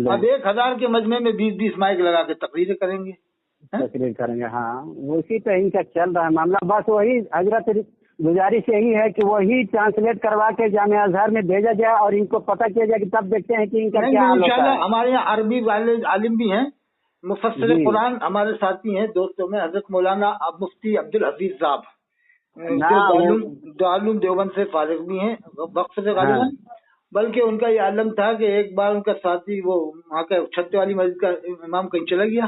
अब 1000 के मजमे में 20-20 माइक लगा के तकरीरें करेंगे, तकरीर करेंगे। हाँ उसी पे इनका चल रहा है मामला। बस वही हजरत गुजारिश यही है कि वही ट्रांसलेट करवा के जामिया अजहर में भेजा जाए और इनको पता किया जाए कि तब देखते हैं कि इनका क्या हाल होता है। हमारे यहाँ अरबी वाले आलिम भी हैं, मुफस्सिर कुरान हमारे साथी हैं दोस्तों में, हजरत मौलाना मुफ्ती अब्दुल हफीज साहब दारुल देवबंद से फारिग भी हैं वक्त से गालिबन। बल्कि उनका ये आलम था कि एक बार उनका साथी वो वहाँ का छत्ते वाली मस्जिद का इमाम कहीं चला गया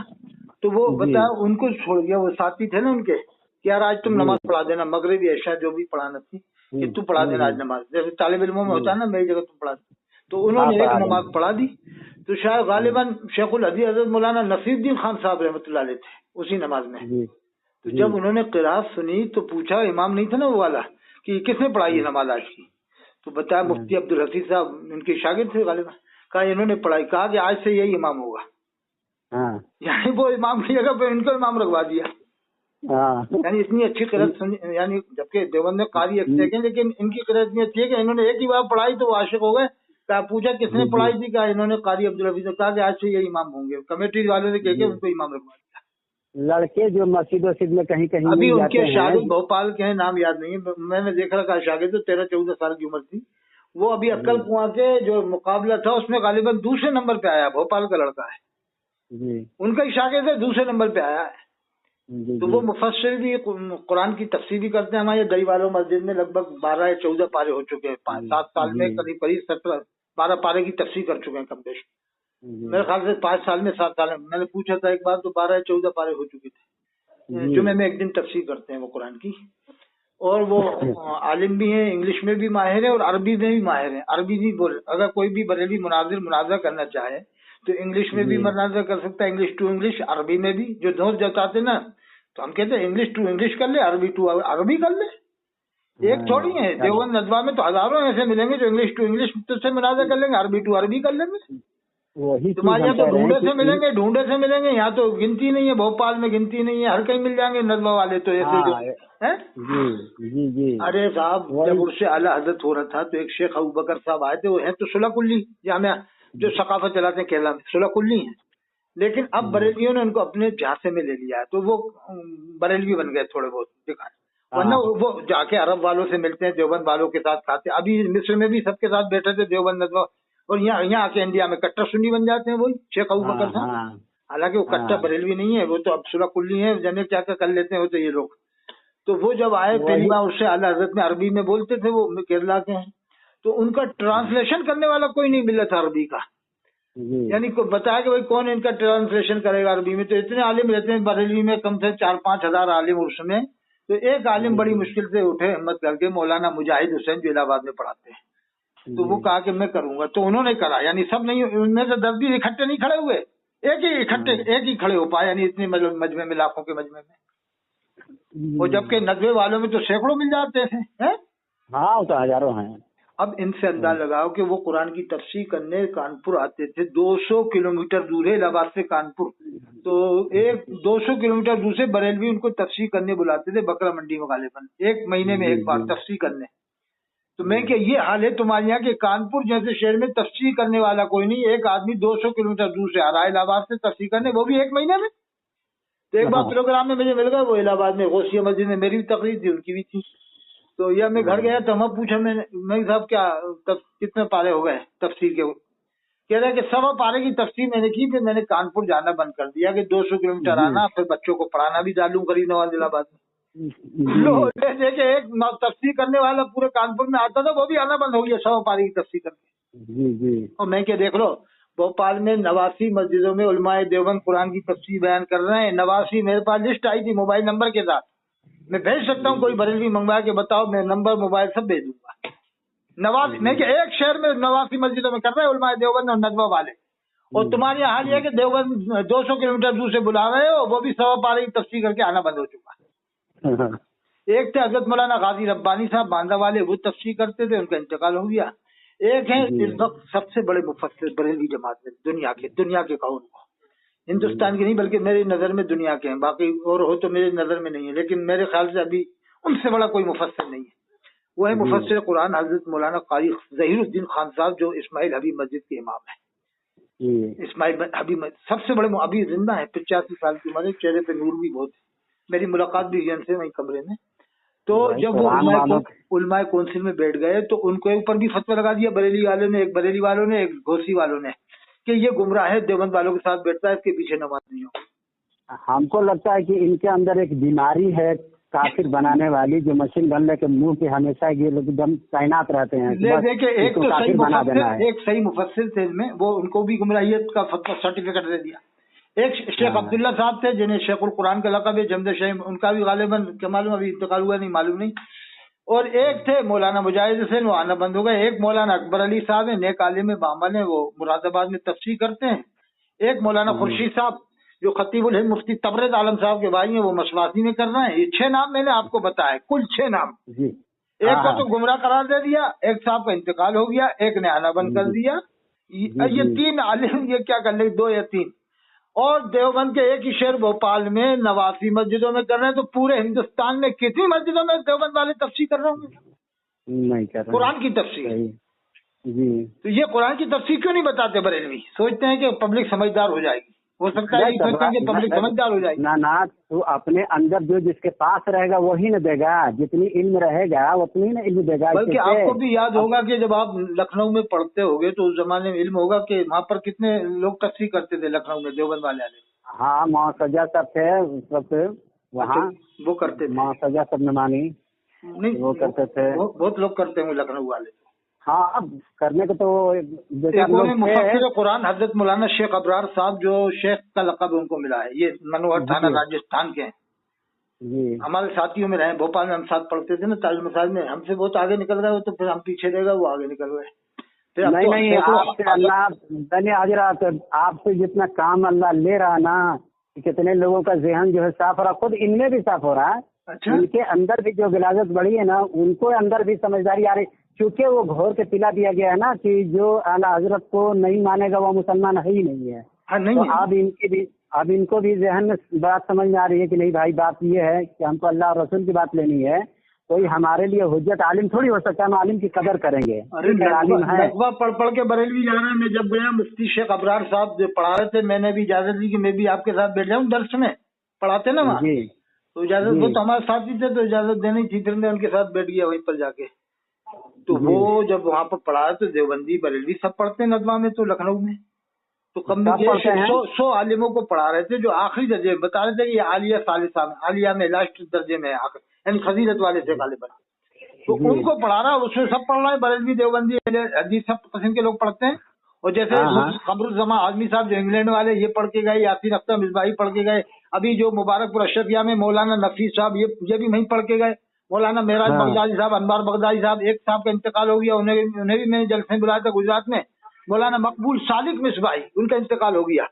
तो वो बताया उनको छोड़ गया। वो साथी थे ना उनके कि यार आज तुम नमाज पढ़ा देना, मगरिबी ऐशा जो भी पढ़ाना थी कि तू पढ़ा देना आज नमाज, जैसे तालिब इल्मों में होता है ना मेरी जगह तुम पढ़ा दे। तो उन्होंने एक नमाज पढ़ा दी। तो शायद गालिबन शेखुल हदीस हज़रत मौलाना नसीरुद्दीन खान साहब रहमतुल्लाह अलैह थे उसी नमाज में। तो जब उन्होंने क़िराअत सुनी तो पूछा, इमाम नहीं था ना वो वाला, कि किसने पढ़ाई है नमाज आज की? तो बताया मुफ्ती अब्दुल हफीज साहब उनके शागिर्द थे गालिबन। कहा इन्होंने पढ़ाई, कहा कि आज से यही इमाम होगा। यानी वो इमाम की जगह पे इनको इमाम रखवा दिया। यानी इतनी अच्छी क़िराअत सुनी, यानी जबकि देवबंद में कारी अच्छे हैं लेकिन इनकी क़िराअत इतनी अच्छी है कि इन्होंने एक ही बार पढ़ाई तो वो आशिक हो गए। कहा पूछा किसने पढ़ाई थी? कहा इन्होंने कारी अब्दुल हफीज। कहा कि आज से यही इमाम होंगे। कमेटी वालों ने कह के उनको इमाम रखवा दिया। लड़के जो मस्जिद वस्जिद में कहीं कहीं अभी उनके शागिर्द भोपाल के हैं, नाम याद नहीं है, मैंने देख रखा शागिर्द तो 13-14 साल की उम्र थी। वो अभी अक्कल कुआं के जो मुकाबला था उसमें गालिबन दूसरे नंबर पे आया, भोपाल का लड़का है जी। उनका ही शागिर्द है, दूसरे नंबर पे आया है। तो वो मुफस्सिर भी कुरान की तफसीर भी करते हैं। हमारे गरीब वालों मस्जिद में लगभग 12 या 14 पारे हो चुके हैं, 5-7 साल में करीब 17-12 पारे की तफसीर कर चुके हैं कम बेश। मेरे ख्याल से 5 साल में 7 साल में, मैंने पूछा था एक बार तो 12 या 14 पारे हो चुके थे। जुमे में एक दिन तफसीर करते हैं वो कुरान की। और वो आलिम भी हैं, इंग्लिश में भी माहिर है और अरबी में भी माहिर है। अरबी भी बोल, अगर कोई भी बरेली मुनाज़रा करना चाहे तो इंग्लिश में भी मुनाज़रा कर सकता है, इंग्लिश टू इंग्लिश, अरबी में भी। जो दोस्त जताते ना तो हम कहते हैं इंग्लिश टू इंग्लिश कर ले, अरबी टू अरबी कर ले। एक थोड़ी है, देवबंद नजवा में तो हजारों ऐसे मिलेंगे जो इंग्लिश टू इंग्लिश तुझसे मुनाज़रा कर लेंगे, अरबी टू अरबी कर लेंगे। तुम्हारे यहाँ तो ढूंढे से मिलेंगे, यहाँ तो गिनती नहीं है, भोपाल में गिनती नहीं है, हर कहीं मिल जाएंगे नजवा वाले तो ऐसे जो हैं। जी। अरे साहब जब उससे आला हजरत हो रहा था तो एक शेख अबू बकर साहब आए थे, वो हैं तो सुलह कुल्ली जामिया जो सकाफत चलाते हैं केरला में, सुलह कुल्ली है। لیکن اب بریلیوں نے ان کو اپنے جھانسے میں لے لیا ہے، تو وہ بریلوی بن گئے تھوڑے بہت دکھائے، ورنہ وہ جا کے عرب والوں سے ملتے ہیں، دیوبند والوں کے ساتھ کھاتے ہیں، ابھی مصر میں بھی سب کے ساتھ بیٹھے تھے دیوبند ندوہ، اور یہاں آ کے انڈیا میں کٹر سنی بن جاتے ہیں، وہی شیخ ابو بکر صاحب، حالانکہ وہ کٹر بریلوی نہیں ہے، وہ تو اب صلح کلی ہیں، جانے کیا کر لیتے ہیں تو یہ لوگ. تو وہ جب آئے پہلی بار اس سے اعلیٰ حضرت میں عربی میں بولتے تھے، وہ کیرلا کے ہیں، تو ان کا ٹرانسلیشن کرنے والا کوئی نہیں ملا تھا عربی کا، یعنی کو بتایا کہ بھائی کون ان کا ٹرانسلیشن کرے گا عربی میں. تو اتنے عالم رہتے ہیں بریلی میں، کم سے 4-5 ہزار عالم عرس میں، تو ایک عالم بڑی مشکل سے اٹھے ہمت کر کے، مولانا مجاہد حسین جو الہ آباد میں پڑھاتے ہیں، تو وہ کہا کہ میں کروں گا، تو انہوں نے کرا. یعنی سب نہیں، ان میں سے 10-20 اکٹھے نہیں کھڑے ہوئے، ایک ہی کھڑے ہو پائے، یعنی اتنے مجمع میں، لاکھوں کے مجمع میں. اور جبکہ ندوے والوں میں تو سینکڑوں مل جاتے تھے. ہاں وہ تو ہزاروں ہیں. اب ان سے انداز لگاؤ کہ وہ قرآن کی تفسیر کرنے کانپور آتے تھے، 200 کلومیٹر دور ہے الہ آباد سے کانپور، تو 200 کلومیٹر دور سے بریلوی ان کو تفسیر کرنے بلاتے تھے بکرا منڈی میں غالباً، 1 مہینے میں ایک بار تفسیر کرنے. تو میں کہ یہ حال ہے تمہارے یہاں کہ کانپور جیسے شہر میں تفسیر کرنے والا کوئی نہیں، ایک آدمی 200 کلومیٹر دور سے آ رہا ہے الہ آباد سے تفسیر کرنے، وہ بھی 1 مہینے میں. تو ایک بار پروگرام میں مجھے مل گیا، وہ الہ آباد میں غوثیہ مسجد میں، میری بھی تقریر تھی، ان کی بھی تھی. تو یا میں گھر گیا تو ہم پوچھا میں صاحب کیا کتنے پارے ہو گئے تفسیر کے؟ کہہ رہے کہ 1.25 پارے کی تفسیر میں نے کی، پھر میں نے کانپور جانا بند کر دیا کہ 200 کلومیٹر آنا، پھر بچوں کو پڑھانا بھی ڈالوں قریب نواز الہ آباد میں. دیکھے ایک تفسیر کرنے والا پورے کانپور میں آتا تھا، وہ بھی آنا بند ہو گیا 100 پارے کی تفسیر کرنے. اور میں کہ دیکھ لو بھوپال میں 89 مسجدوں میں علماء دیوبند قرآن کی تفسیر بیان کر رہے ہیں. 89 میرے پاس لسٹ آئی تھی موبائل نمبر کے ساتھ، میں بھیج سکتا ہوں، کوئی بریلوی منگوا کے بتاؤ، میں نمبر موبائل سب بھیج دوں گا. 89 میں کہ ایک شہر میں 89 مسجدوں میں کر رہے ہیں علماء دیوبند اور ندوہ والے، اور تمہاری حال یہ ہے کہ دیوبند 200 کلومیٹر دور سے بلا رہے ہو، وہ بھی 100 پارے کی تفسیر کر کے آنا بند ہو چکا. ایک تھے حضرت مولانا غازی ربانی صاحب باندہ والے، وہ تفسیر کرتے تھے، ان کا انتقال ہو گیا. ایک ہے اس وقت سب سے بڑے مفسر بریلوی جماعت میں، دنیا کے کہو ان کو، ہندوستان کے نہیں بلکہ میری نظر میں دنیا کے ہیں، باقی اور ہو تو میری نظر میں نہیں ہے، لیکن میرے خیال سے ابھی ان سے بڑا کوئی مفسر نہیں ہے. وہ ہے مفسر قرآن حضرت مولانا قاری ظہیر الدین خان صاحب، جو اسماعیل حبیب مسجد کے امام ہیں. اسماعیل حبیب سب سے بڑے، ابھی زندہ ہیں، 85 سال کی عمر ہے، چہرے پہ نور بھی بہت ہے، میری ملاقات بھی ان سے وہیں کمرے میں. تو جب وہ علماء کونسل میں بیٹھ گئے تو ان کے اوپر بھی فتویٰ لگا دیا بریلی والوں نے، ایک بریلی والوں نے، ایک گوسی والوں نے، کہ یہ گمراہ ہے، دیوبند والوں کے ساتھ بیٹھتا ہے، اس کے پیچھے نماز نہیں ہو. ہم کو لگتا ہے کہ ان کے اندر ایک بیماری ہے کافر بنانے والی، جو مشین بننے کے منہ پہ ہمیشہ یہ لوگ ایک دم تعینات رہتے ہیں. دیکھیں ایک تو صحیح مفسر تھے ان میں، وہ ان کو بھی گمراہیت کا فتویٰ سرٹیفکیٹ دے دیا. ایک شیخ عبداللہ صاحب تھے جنہیں شیخ القرآن کا لقب ہے، جمد شیخ، ان کا بھی غالباً کیا معلوم ابھی انتقال ہوا نہیں، معلوم نہیں. اور ایک تھے مولانا مجاہد حسین، وہ آنا بند ہو گئے. ایک مولانا اکبر علی صاحب ہیں، نیک عالم بعمل ہیں، وہ مراد آباد میں تفسیر کرتے ہیں. ایک مولانا خورشید صاحب جو خطیب الہند مفتی تبریز عالم صاحب کے بھائی ہیں، وہ مسواسی میں کر رہے ہیں. یہ 6 نام میں نے آپ کو بتایا، کل 6 نام. ایک کو تو گمراہ قرار دے دیا، ایک صاحب کا انتقال ہو گیا، ایک نے آنا بند کر دیا. یہ 3 عالم یہ کیا کر لیں، 2 یا 3. اور دیوبند کے ایک ہی شہر بھوپال میں 89 مسجدوں میں کر رہے ہیں، تو پورے ہندوستان میں کتنی مسجدوں میں دیوبند والے تفسیر کر رہے ہوں گے؟ نہیں کر رہے قرآن کی تفسیر. جی تو یہ قرآن کی تفسیر کیوں نہیں بتاتے بریلوی؟ سوچتے ہیں کہ پبلک سمجھدار ہو جائے گی، ہو سکتا ہے سوچتے ہیں کہ پبلک سمجھدار ہو جائے گی. نہ تو اپنے اندر جو جس کے پاس رہے گا وہی نہ دے گا، جتنی علم رہے گا اتنی نہ علم دے گا. بلکہ آپ کو بھی یاد ہوگا کہ جب آپ لکھنؤ میں پڑھتے ہوگے تو اس زمانے میں علم ہوگا کہ وہاں پر کتنے لوگ تفسیر کرتے تھے لکھنؤ میں دیوبند والے. ہاں سجا صاحب تھے اس وقت وہاں، وہ کرتے تھے سجا صاحب نمانی، نہیں وہ کرتے تھے، بہت لوگ کرتے ہیں لکھنؤ والے. ہاں کرنے کو تو مفسر قرآن حضرت مولانا شیخ ابرار صاحب، جو شیخ کا لقب ان کو ملا ہے، یہ منوہر تھانہ راجستھان کے ہیں. جی ہمارے ساتھیوں میں رہے، بھوپال میں ہم ساتھ پڑھتے تھے نا تاج مساج میں. ہم سے بہت آگے نکل گئے، تو پھر ہم پیچھے رہ گئے، وہ آگے نکل گئے. نہیں آپ سے اللہ حضرات، آپ سے جتنا کام اللہ لے رہا نا، کتنے لوگوں کا ذہن جو ہے صاف ہو رہا، خود ان میں بھی صاف ہو رہا ہے. ان کے اندر بھی جو غلاظت بڑھی ہے نا، ان کو اندر بھی سمجھداری آ رہی، کیونکہ وہ گھور کے پلا دیا گیا ہے نا کہ جو اعلیٰ حضرت کو نہیں مانے گا وہ مسلمان ہے ہی نہیں ہے. تو اب ان کو بھی ذہن میں بات سمجھ میں آ رہی ہے کہ نہیں بھائی، بات یہ ہے کہ ہم کو اللہ اور رسول کی بات لینی ہے. कोई हमारे लिए हुज्जत आलिम थोड़ी हो सकता है, हम आलिम की कदर करेंगे। अरे आलिम है। नकवा पढ़ के बरेलवी जा रहा है। मैं जब गया मुफ्ती शेख अबरार साहब जो पढ़ा रहे थे, मैंने भी इजाजत दी कि मैं भी आपके साथ बैठ जाऊं दर्स में, पढ़ाते ना वहाँ, जी तो इजाजत, वो तो हमारे साथ ही थे तो इजाजत देनी थी, फिर मैं उनके साथ बैठ गया वहीं पर जाके। तो वो जब वहाँ पर पढ़ा तो देवबंदी बरेलवी सब पढ़ते हैं नदवा में, तो लखनऊ में तो कम भी 100 आलिमों को पढ़ा रहे थे जो आखिरी दर्जे में बता रहे थे कि ये आलिया सालिसा में, आलिया में लास्ट दर्जे में है आखिर, यानी फजीलत वाले से गालिबन, तो उनको पढ़ा रहा है, उसमें सब पढ़ रहा है, बरेलवी देवबंदी हदीस सब किस्म के लोग पढ़ते हैं। और जैसे कमरुज़्ज़मा आज़मी साहब जो इंग्लैंड वाले, ये पढ़ के गए, यासीन अख्तर मिसबाही पढ़ के गए, अभी जो मुबारकपुर अशरफिया में मौलाना नफीस साहब ये भी वहीं पढ़ के गए, मौलाना मेराज बगदादी साहब, अनवार बगदादी साहब, एक साहब का इंतकाल हो गया, उन्हें भी मैंने जलसे बुलाया था गुजरात में, मौलाना मकबूल सादिक मिसबाही, उनका इंतकाल हो गया,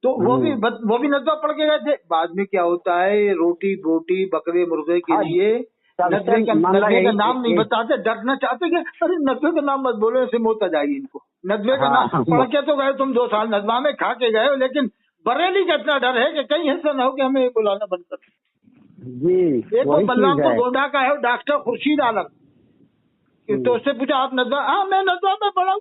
तो वो भी नदवा पढ़ के गए थे। बाद में क्या होता है, रोटी बोटी बकरे मुर्गे के लिए नदवे का नाम नहीं बताते, डरना चाहते कि अरे नदवे का नाम मत बोलो, ऐसे मौत आ जाएगी इनको। नदवे का नाम पढ़ के तो गए तुम 2 साल नदवा में, खा के गए हो, लेकिन बरेली का इतना डर है कि कहीं ऐसा ना हो कि हमें बुलाना बंद कर जी। एक वो बल्लामपुर गोंडा का है डॉक्टर खुर्शीद आलम, तो उससे पूछा आप नदवा, हाँ मैं नदवा में पढ़ा,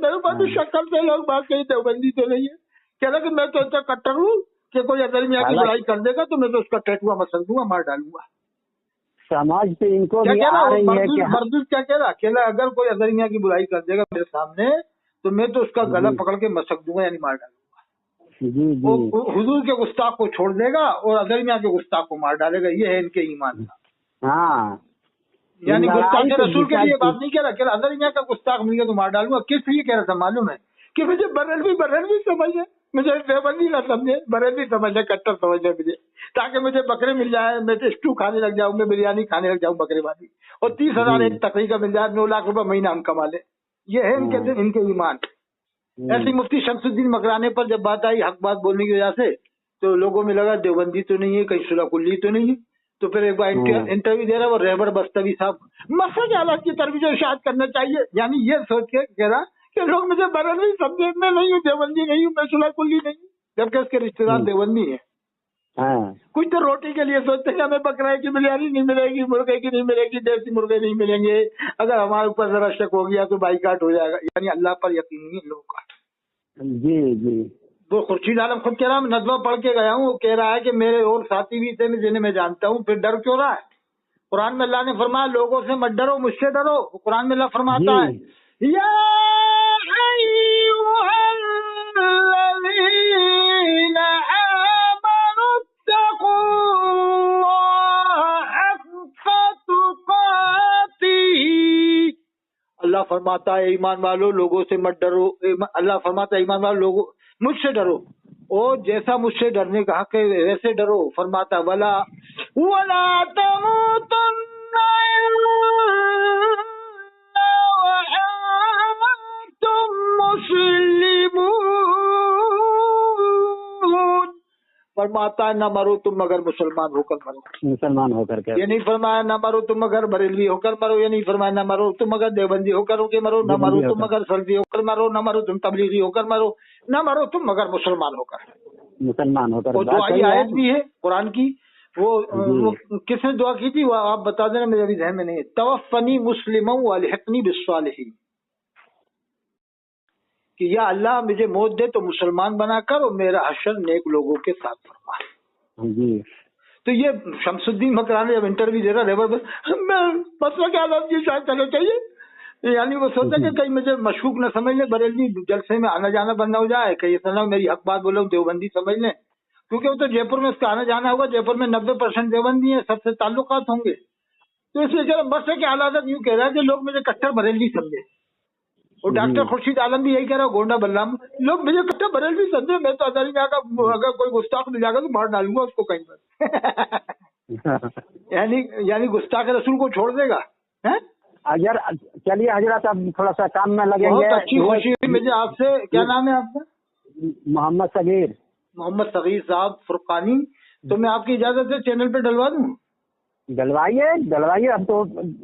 मेरे पास शक्ल से लोग बात कही देवबंदी तो नहीं है, कह रहा कि मैं तो इतना कट्टर हूँ कि कोई अगर मियाँ की बुराई कर देगा तो मैं तो उसका टैटुआ मसल दूंगा, मार डालूंगा। समाज पे इनको क्या भी कह आ रही है कि बरदूस क्या कह रहा, अगर कोई अगर मियाँ की बुराई कर देगा मेरे सामने तो मैं तो उसका गला पकड़ के मसक दूंगा, यानी मार डालूंगा। जी वो हुजूर के गुस्ताख को छोड़ देगा और अगर मियाँ के गुस्ताख को मार डालेगा, ये है इनके ईमान का। हाँ, यानी गुस्ताख रसूल के लिए बात नहीं कह रहा, अगर मियाँ का गुस्ताख मिल गया तो मार डालूंगा। किस लिए कह रहा था मालूम है कि मुझे बरेलवी समझे, मुझे देवबंदी ना समझे, बरेलवी समझे, कट्टर समझे मुझे, ताकि मुझे बकरे मिल जाए, मैं तो स्टू खाने लग जाऊं, मैं बिरयानी खाने लग जाऊं बकरे वाली, और 30,000 एक तकरीर का मिल जाए, 9 लाख रुपए महीना हम कमा ले। ये है इनके ईमान। ऐसी मुफ्ती शमसुद्दीन मकराने पर जब बात आई हक बात बोलने की वजह से, तो लोगों में लगा देवबंदी तो नहीं है, कहीं सुलह कुल्ली तो नहीं है। तो फिर एक बार इंटरव्यू दे रहा वो रहबर बस्तवी साहब, मसद आलत की तरफ इरशाद करना चाहिए, यानी ये सोच के कह रहा कि लोग मुझे बरेलवी समझे, मैं नहीं हूँ, देवबंदी नहीं हूँ, मैं सुलह कुल्ली नहीं हूँ, जबकि उसके रिश्तेदार देवबंदी है। कुछ तो रोटी के लिए सोचते हैं हमें बकरा की बिरयानी नहीं मिलेगी, मुर्गे की नहीं मिलेगी, देसी मुर्गे नहीं मिलेंगे, अगर हमारे ऊपर जरा शक हो गया तो बाइकाट हो जाएगा, यानी अल्लाह पर यकीन नहीं लोगों का। जी जी। वो खुर्शीद आलम खुद कह रहा मैं नदवा पढ़ के गया हूँ, वो कह रहा है कि मेरे और साथी भी थे जिन्हें मैं जानता हूँ, फिर डर क्यों रहा है? कुरान में अल्लाह ने फरमाया लोगों से मत डरो, मुझसे डरो। कुरान में अल्लाह फरमाता है या अल्लाह फरमाता है ईमान वालों लोगों से मत डरो, अल्लाह फरमाता है ईमान वालों लोगों मुझसे डरो, और जैसा मुझसे डरने का हक है वैसे डरो। फरमाता वला तमूतुन्ना तुम मुस्लिमून, फरमाता है न मरो तुम मगर मुसलमान होकर मरो, मुसलमान होकर के। ये नहीं फरमाया न मरो तुम मगर बरेलवी होकर मरो, ये नहीं फरमाया न मरो तुम मगर देवबंदी होकर के मरो, न मरो तुम मगर सल्फी होकर मरो, न मरो तुम तबलीगी होकर मरो, न मरो तुम मगर मुसलमान होकर और दुआ की आयत भी है कुरान की, वो किसने दुआ की थी वो आप बता देना, मेरे अभी ध्यान में नहीं है। तवफ़नी मुस्लिमों वअल्हिक़नी बिस्सालिहीन, कि या अल्लाह मुझे मौत दे तो मुसलमान बनाकर और मेरा हश्र नेक लोगों के साथ फरमा। तो ये शमसुद्दीन मकरानी जब इंटरव्यू दे रहा है मसला क्या शायद करना चाहिए, यानी वो सोचा कि कहीं मुझे मशकूक न समझ ले, बरेली जलसे में आना जाना बंद हो जाए, कहीं ऐसा ना मेरी हक बात बोलो देवबंदी समझ लें, क्योंकि वो तो जयपुर में उसका आना जाना होगा, जयपुर में 90% देवबंदी है, सबसे ताल्लुकात होंगे, तो इसलिए कह रहा बस है कि आलादत यूँ कह रहा है कि लोग मुझे कट्टर बरेलवी समझे। और डॉक्टर खुर्शीद आलम भी यही कह रहा है, गोंडा बल्लाम लोग मुझे कट्टर बरेलवी समझे, मैं तो अदर में अगर कोई गुस्ताख मिल जाएगा तो मार डालूंगा उसको कहीं पर यानी गुस्ताख रसूल को छोड़ देगा है। अगर चलिए हजरत अब थोड़ा सा काम में लगेंगे। बहुत अच्छी खुशी हुई मुझे आपसे। क्या नाम है आपका? मोहम्मद सगीर। मोहम्मद सगीर साहब फुरकानी, तो मैं आपकी इजाजत से चैनल पे डलवा दूं? डलवाइए। अब तो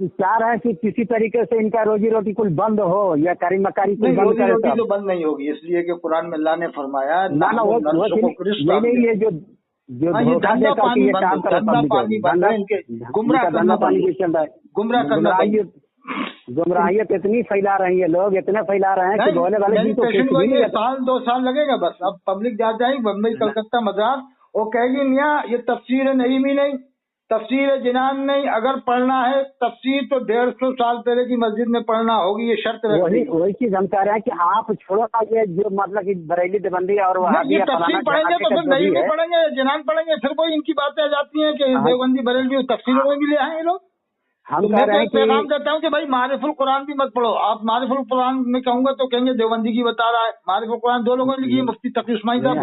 चाह रहे हैं कि किसी तरीके से इनका रोजी रोटी कुल बंद हो या कारी मकारी कुल बंद करे। रोटी तो बंद नहीं होगी, इसलिए कि कुरान में अल्लाह ने फरमाया नहीं, ये जो जो हाँ, ये धोखा धंधा देकर के पानी ये बंद काम हो, कर रहे धंधा पब्लिक पानी को, बंद है इनके, गुमराह इनका करना धंधा पानी बंद भी चल रहा है। गुमराह करना बंद। गुमराहियत इतनी फैला रही है, लोग इतने फैला रहे हैं कि बोले वाले जी तो कुछ पेशेंट को भी नहीं ये रहता। 1-2 साल लगेगा बस। अब पब्लिक जा जाएगी बम्बई, कलकत्ता, मद्रास, वो कहेगी मियाँ ये तफसीर नहीं भी नहीं, तफसीर जिनान नहीं, अगर पढ़ना है तफसीर तो 150 साल पहले की मस्जिद में पढ़ना होगी, ये शर्त रख दी। वही चीज हम कह रहे हैं कि आप छोड़ो ना ये जो मतलब कि बरेली देवबंदी और ये तफसीर पढ़ेंगे तो फिर नहीं भी पढ़ेंगे, जिनान पढ़ेंगे, फिर कोई इनकी बातें आ जाती हैं कि देवबंदी बरेली तफसीरों में भी ले आए ये लोग। हम तो कह मैं रहे हैं पैगाम कि देता हूँ कि भाई मारिफुल कुरान भी मत पढ़ो। आप मारिफुल कुरान में कहूंगा तो कहेंगे देवबंदी की बता रहा है। मारिफुल कुरान 2 लोगों ने लिखी है, मुफ्ती तकी उस्मानी साहब,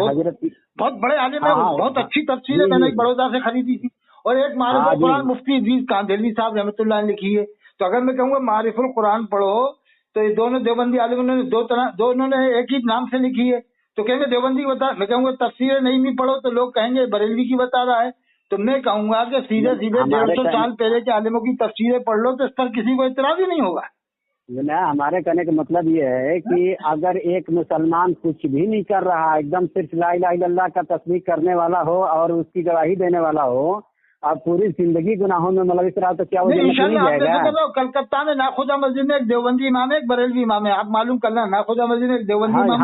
बहुत बड़े आलिम है, बहुत अच्छी तफसीर है, मैंने बड़ौदा से खरीदी थी। और एक मारिफुल कुरान मुफ्ती इदरीस कांदेलवी साहब रहमतुल्लाह ने लिखी है। तो अगर मैं कहूँगा मारिफुल कुरान पढ़ो तो ये दोनों देवबंदी आलिमों ने दोनों ने एक ही नाम से लिखी है, तो कहेंगे देवबंदी की बता। मैं कहूँगा तफसीर नहीं भी पढ़ो तो लोग कहेंगे बरेलवी की बता रहा है। तो मैं कहूंगा कि सीधे 150 साल पहले के आलिमों की तफसीरें पढ़ लो तो इस पर किसी को इतराज ही नहीं होगा। ना, हमारे कहने का मतलब ये है कि अगर एक मुसलमान कुछ भी नहीं कर रहा, एकदम सिर्फ ला इलाहा इल्लल्लाह का तस्दीक करने वाला हो और उसकी गवाही देने वाला हो, अब पूरी जिंदगी गुनाहों में मुलविस रहा तो क्या वो जन्नत नहीं जाएगा? कलकत्ता में नाखुदा मस्जिद में एक देवबंदी इमाम है, एक बरेलवी इमाम है, आप मालूम कर लेना। नाखुदा मस्जिद में एक देवबंदी इमाम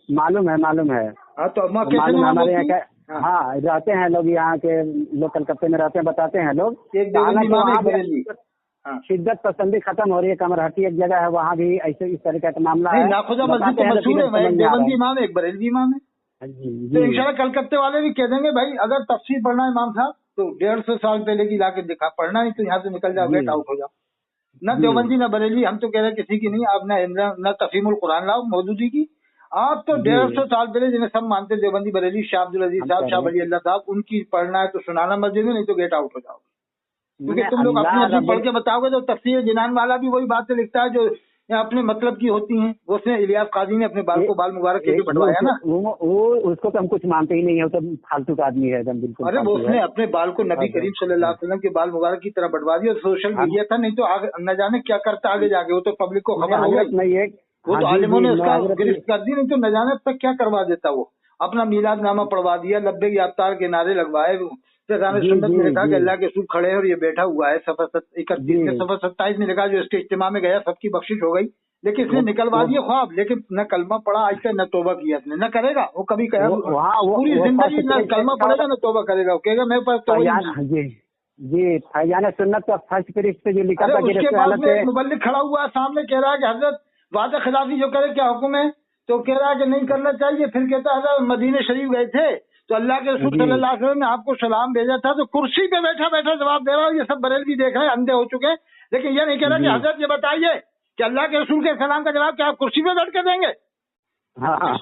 मालूम है। हाँ, तो हमारे यहाँ हाँ रहते हैं लोग, यहाँ के लोग कलकत्ते में रहते हैं, बताते हैं लोग। शिद्दत पसंदी खत्म हो रही है, कमरहटी एक जगह है वहाँ भी ऐसे इस तरह का मामला है। नाखुदा मस्जिद तो मशहूर है, एक देवबंदी इमाम है, एक बरेलवी इमाम है। तो इंशाल्लाह कलकत्ते वाले भी कह देंगे भाई अगर तफसीर पढ़ना है इमाम साहब तो 150 साल पहले की लाके दिखा, पढ़ना नहीं तो यहाँ से निकल जाओ, गेट आउट हो जाओ। न देवबंदी न बरेली, हम तो कह रहे हैं किसी की नहीं। आप न तफहीमुल कुरान लाओ मौदूदी की, आप तो 150 साल पहले जिन्हें सब मानते देवबंदी बरेली, शाह अब्दुल अजीज साहब, शाह वली अल्लाह साहब, उनकी पढ़ना है तो सुनाना मस्जिद में, नहीं तो गेट आउट हो जाओ। क्योंकि तुम लोग अपनी पढ़ के बताओगे तो तफसीर जिनान वाला भी वही बातें लिखता है जो अपने मतलब की होती हैं। उसने इलियास काजी ने अपने बाल को बाल मुबारक के बढ़वाया ना, वो उसको तो हम कुछ मानते ही नहीं है, तो फालतू का आदमी है एकदम बिल्कुल। अरे वो उसने अपने बाल को नबी करीम सल्लल्लाहु अलैहि वसल्लम के बाल मुबारक की तरह बढ़वा दिया। सोशल मीडिया था, नहीं तो न जाने क्या करता आगे जाके, वो तो पब्लिक को खबर हो गई। वो तो आलिमों ने उसका गिरफ्त कर दी, नहीं तो न जाने तक क्या करवा देता। वो अपना मीलाद नामा पढ़वा दिया, लब्बे याफ्तार के नारे लगवाए। फैज़ान सुन्नत में लिखा कि अल्लाह के रसूल खड़े हैं और ये बैठा हुआ है। सफ़र 31 में, सफ़र 27 में लिखा जो इसके इज्तिमा में गया सबकी बख्शिश हो गई। लेकिन इसने निकलवा दिए ख्वाब, लेकिन न कलमा पढ़ा आज तक, न तोबा किया इसने, न करेगा वो कभी। पूरी जिंदगी न कलमा पढ़ेगा न तोबा करेगा, कहेगा मेरे पास तो जी फैज़ान सुन्नत का फर्स्ट पेज पे जो लिखा था, उसके पास में एक मुबल्लिग खड़ा हुआ सामने, कह रहा है कि हजरत वादा खिलाफी जो करे क्या हुक्म है, तो कह रहा है कि नहीं करना चाहिए। फिर कहता है मदीने शरीफ गए थे तो अल्लाह के रसूल सल्लल्लाहु अलैहि वसल्लम ने आपको सलाम भेजा था, तो कुर्सी पे बैठा बैठा जवाब दे रहा हूँ। ये सब बरेलवी देख रहे हैं, अंधे हो चुके हैं। लेकिन ये नहीं कह रहा कि हजरत ये बताइए कि अल्लाह के रसूल के सलाम का जवाब क्या आप कुर्सी पे बैठ के देंगे? हाँ।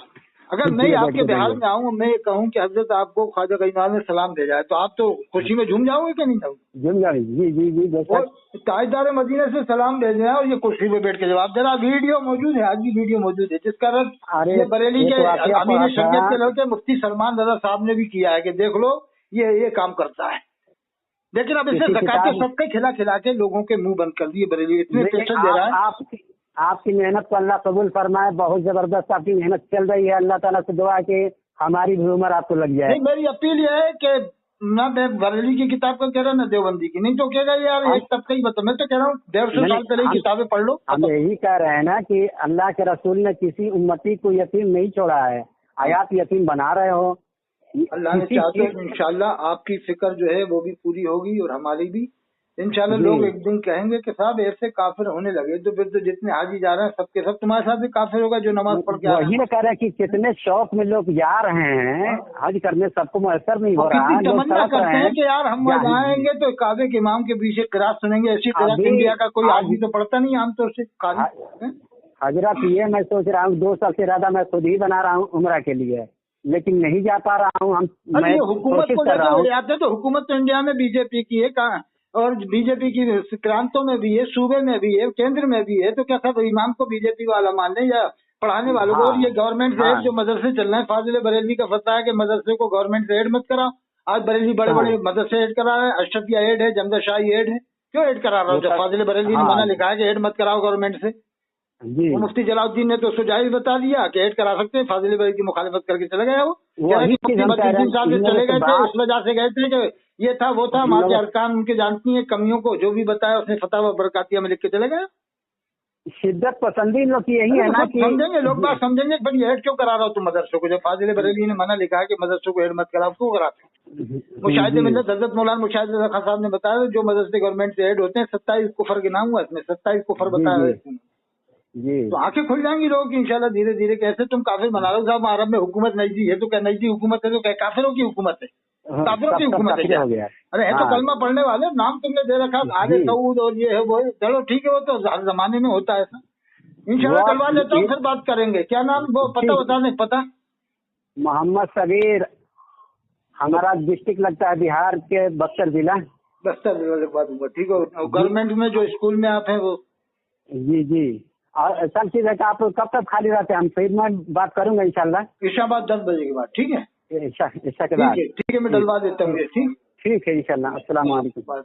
अगर मैं आपके बिहार में आऊँ, मैं कहूँ कि हजरत आपको ख्वाजा गरीनाल ने सलाम भेजा है, तो आप तो खुशी में झूम जाओगे कि नहीं जाओगे? झूम जाओगे। जी। ताजदार मदीने से सलाम भेजे हैं और ये कुर्सी पे बैठ के जवाब दे रहा। वीडियो मौजूद है, आज भी वीडियो मौजूद है, जिसका रद्द ये बरेली के अमीर शरीयत के लड़के मुफ्ती सलमान रजा साहब ने भी किया है कि देख लो ये काम करता है। लेकिन अब इसे ज़कात सबके खिला खिला के लोगों के मुंह बंद कर दिए बरेली, इतने प्रेशर दे रहा है। आपकी मेहनत को अल्लाह कबूल फरमाए, बहुत जबरदस्त आपकी मेहनत चल रही है। अल्लाह ताला से दुआ है कि हमारी भी उम्र आपको लग जाए। मेरी अपील ये है कि ना बरेली की किताब का कह रहा ना देवबंदी की, नहीं तो कहेगा यार एक तबका ही बता। मैं तो कह रहा हूँ 150 साल पहले किताबें पढ़ लो। हम यही कह रहे हैं ना कि अल्लाह के रसूल ने किसी उम्मती को यतीम नहीं छोड़ा है, आयात यतीम बना रहे हो। अल्लाह ने चाहते इंशाल्लाह आपकी फिक्र जो है वो भी पूरी होगी और हमारी भी इंशाल्लाह। लोग एक दिन कहेंगे कि साहब ऐसे काफिर होने लगे, तो फिर तो जितने हाजी जा रहे हैं सबके सब तुम्हारे साथ भी काफिर होगा जो नमाज पढ़ के आ रहे हैं। वही कह रहे हैं कि कितने शौक में लोग जा रहे हैं हज करने, सबको मुयसर नहीं हो रहा है। तमन्ना करते हैं कि यार हम वहाँ जाएंगे तो काबे के इमाम के पीछे किरात सुनेंगे। ऐसी किरात इंडिया का कोई आदमी तो पढ़ता नहीं आमतौर से। हजरत ये मैं सोच रहा हूँ 2 साल से ज्यादा मैं खुद ही बना रहा हूँ उम्रा के लिए, लेकिन नहीं जा पा रहा हूँ। मैं हुकूमत को लेकर तो हुकूमत तो इंडिया में बीजेपी की है कहाँ, और बीजेपी की प्रांतों में भी है, सूबे में भी है, केंद्र में भी है। तो क्या सब इमाम को बीजेपी वाला मान लें या पढ़ाने वालों को? और ये गवर्नमेंट से जो मदरसे चल रहे हैं, फाजिल बरेलवी का फतवा है कि मदरसे को गवर्नमेंट से एड मत कराओ। आज बरेली बड़े बड़े मदरसे एड करा रहे हैं, अशरफिया एड है, जमदा शाही एड है। क्यों एड करा रहा हूँ जब फाजिल बरेलवी ने मना लिखा है कि एड मत कराओ गवर्नमेंट से? जी वो मुफ्ती जलाउद्दीन ने तो उसको जायज बता दिया कि ऐड करा सकते हैं, फाजिल बरी की मुखालिफत करके चले गए। वो कह रहे वही कि चीज मुफ्ती हम कह रहे बदरुद्दीन साहब हैं, से इन चले लोगों गए से थे, बात उस वजह से गए थे कि ये था वो था, इन माँ के लोगों अरकान उनके जानती है, कमियों को जो भी बताया उसने फतवा बरकातिया में लिख के चले गए। शिद्दत पसंदी लोग की यही है ना कि समझेंगे लोग, बात समझेंगे, पर ये ऐड क्यों करा रहा हो तुम मदरसों को? जब फाजिल बरेली ने मना लिखा है कि मदरसों को ऐड मत कराओ, क्यों कराते हो? मुशाहिद मिल्लत हजरत मौलाना मुशाहिद रखा साहब ने बताया जो मदरसे गवर्नमेंट से ऐड होते हैं 27 कुफर के नाम हुआ, इसमें 27 कुफर बताया जी है जी इसमें। जी तो आंखें खुल जाएंगी लोगों की इंशाल्लाह धीरे धीरे। कैसे तुम काफिर बना रहे हो साहब, अरब में हुकूमत नजदी है तो क्या नजदी हुकूमत है तो क्या काफिरों की हुकूमत है? काफिरों की सब हुकूमत है काफिर क्या? हो गया। अरे है तो हाँ कलमा पढ़ने वाले, नाम तुमने दे रखा आले जी सऊद और ये है वो है, चलो ठीक है, वो तो हर जमाने में होता है ऐसा। वो इंशाल्लाह आप डलवा देता हूँ, फिर बात करेंगे। क्या नाम वो पता बता दें? पता मोहम्मद सबीर, हमारा डिस्ट्रिक्ट लगता है बिहार के बक्सर जिला। बस्तर वाले के बाद दूंगा, ठीक है। जी गवर्नमेंट में जो स्कूल में आप हैं वो जी जी। और सब चीज है कि आप कब तक खाली रहते हैं, हम फिर मैं बात करूंगा इंशाल्लाह इशाबाद 10 बजे के बाद, ठीक है? ईशा के ठीक बाद। है ठीक है, मैं डलवा देता हूँ ये, ठीक। ठीक है इंशाल्लाह। अस्सलाम वालेकुम।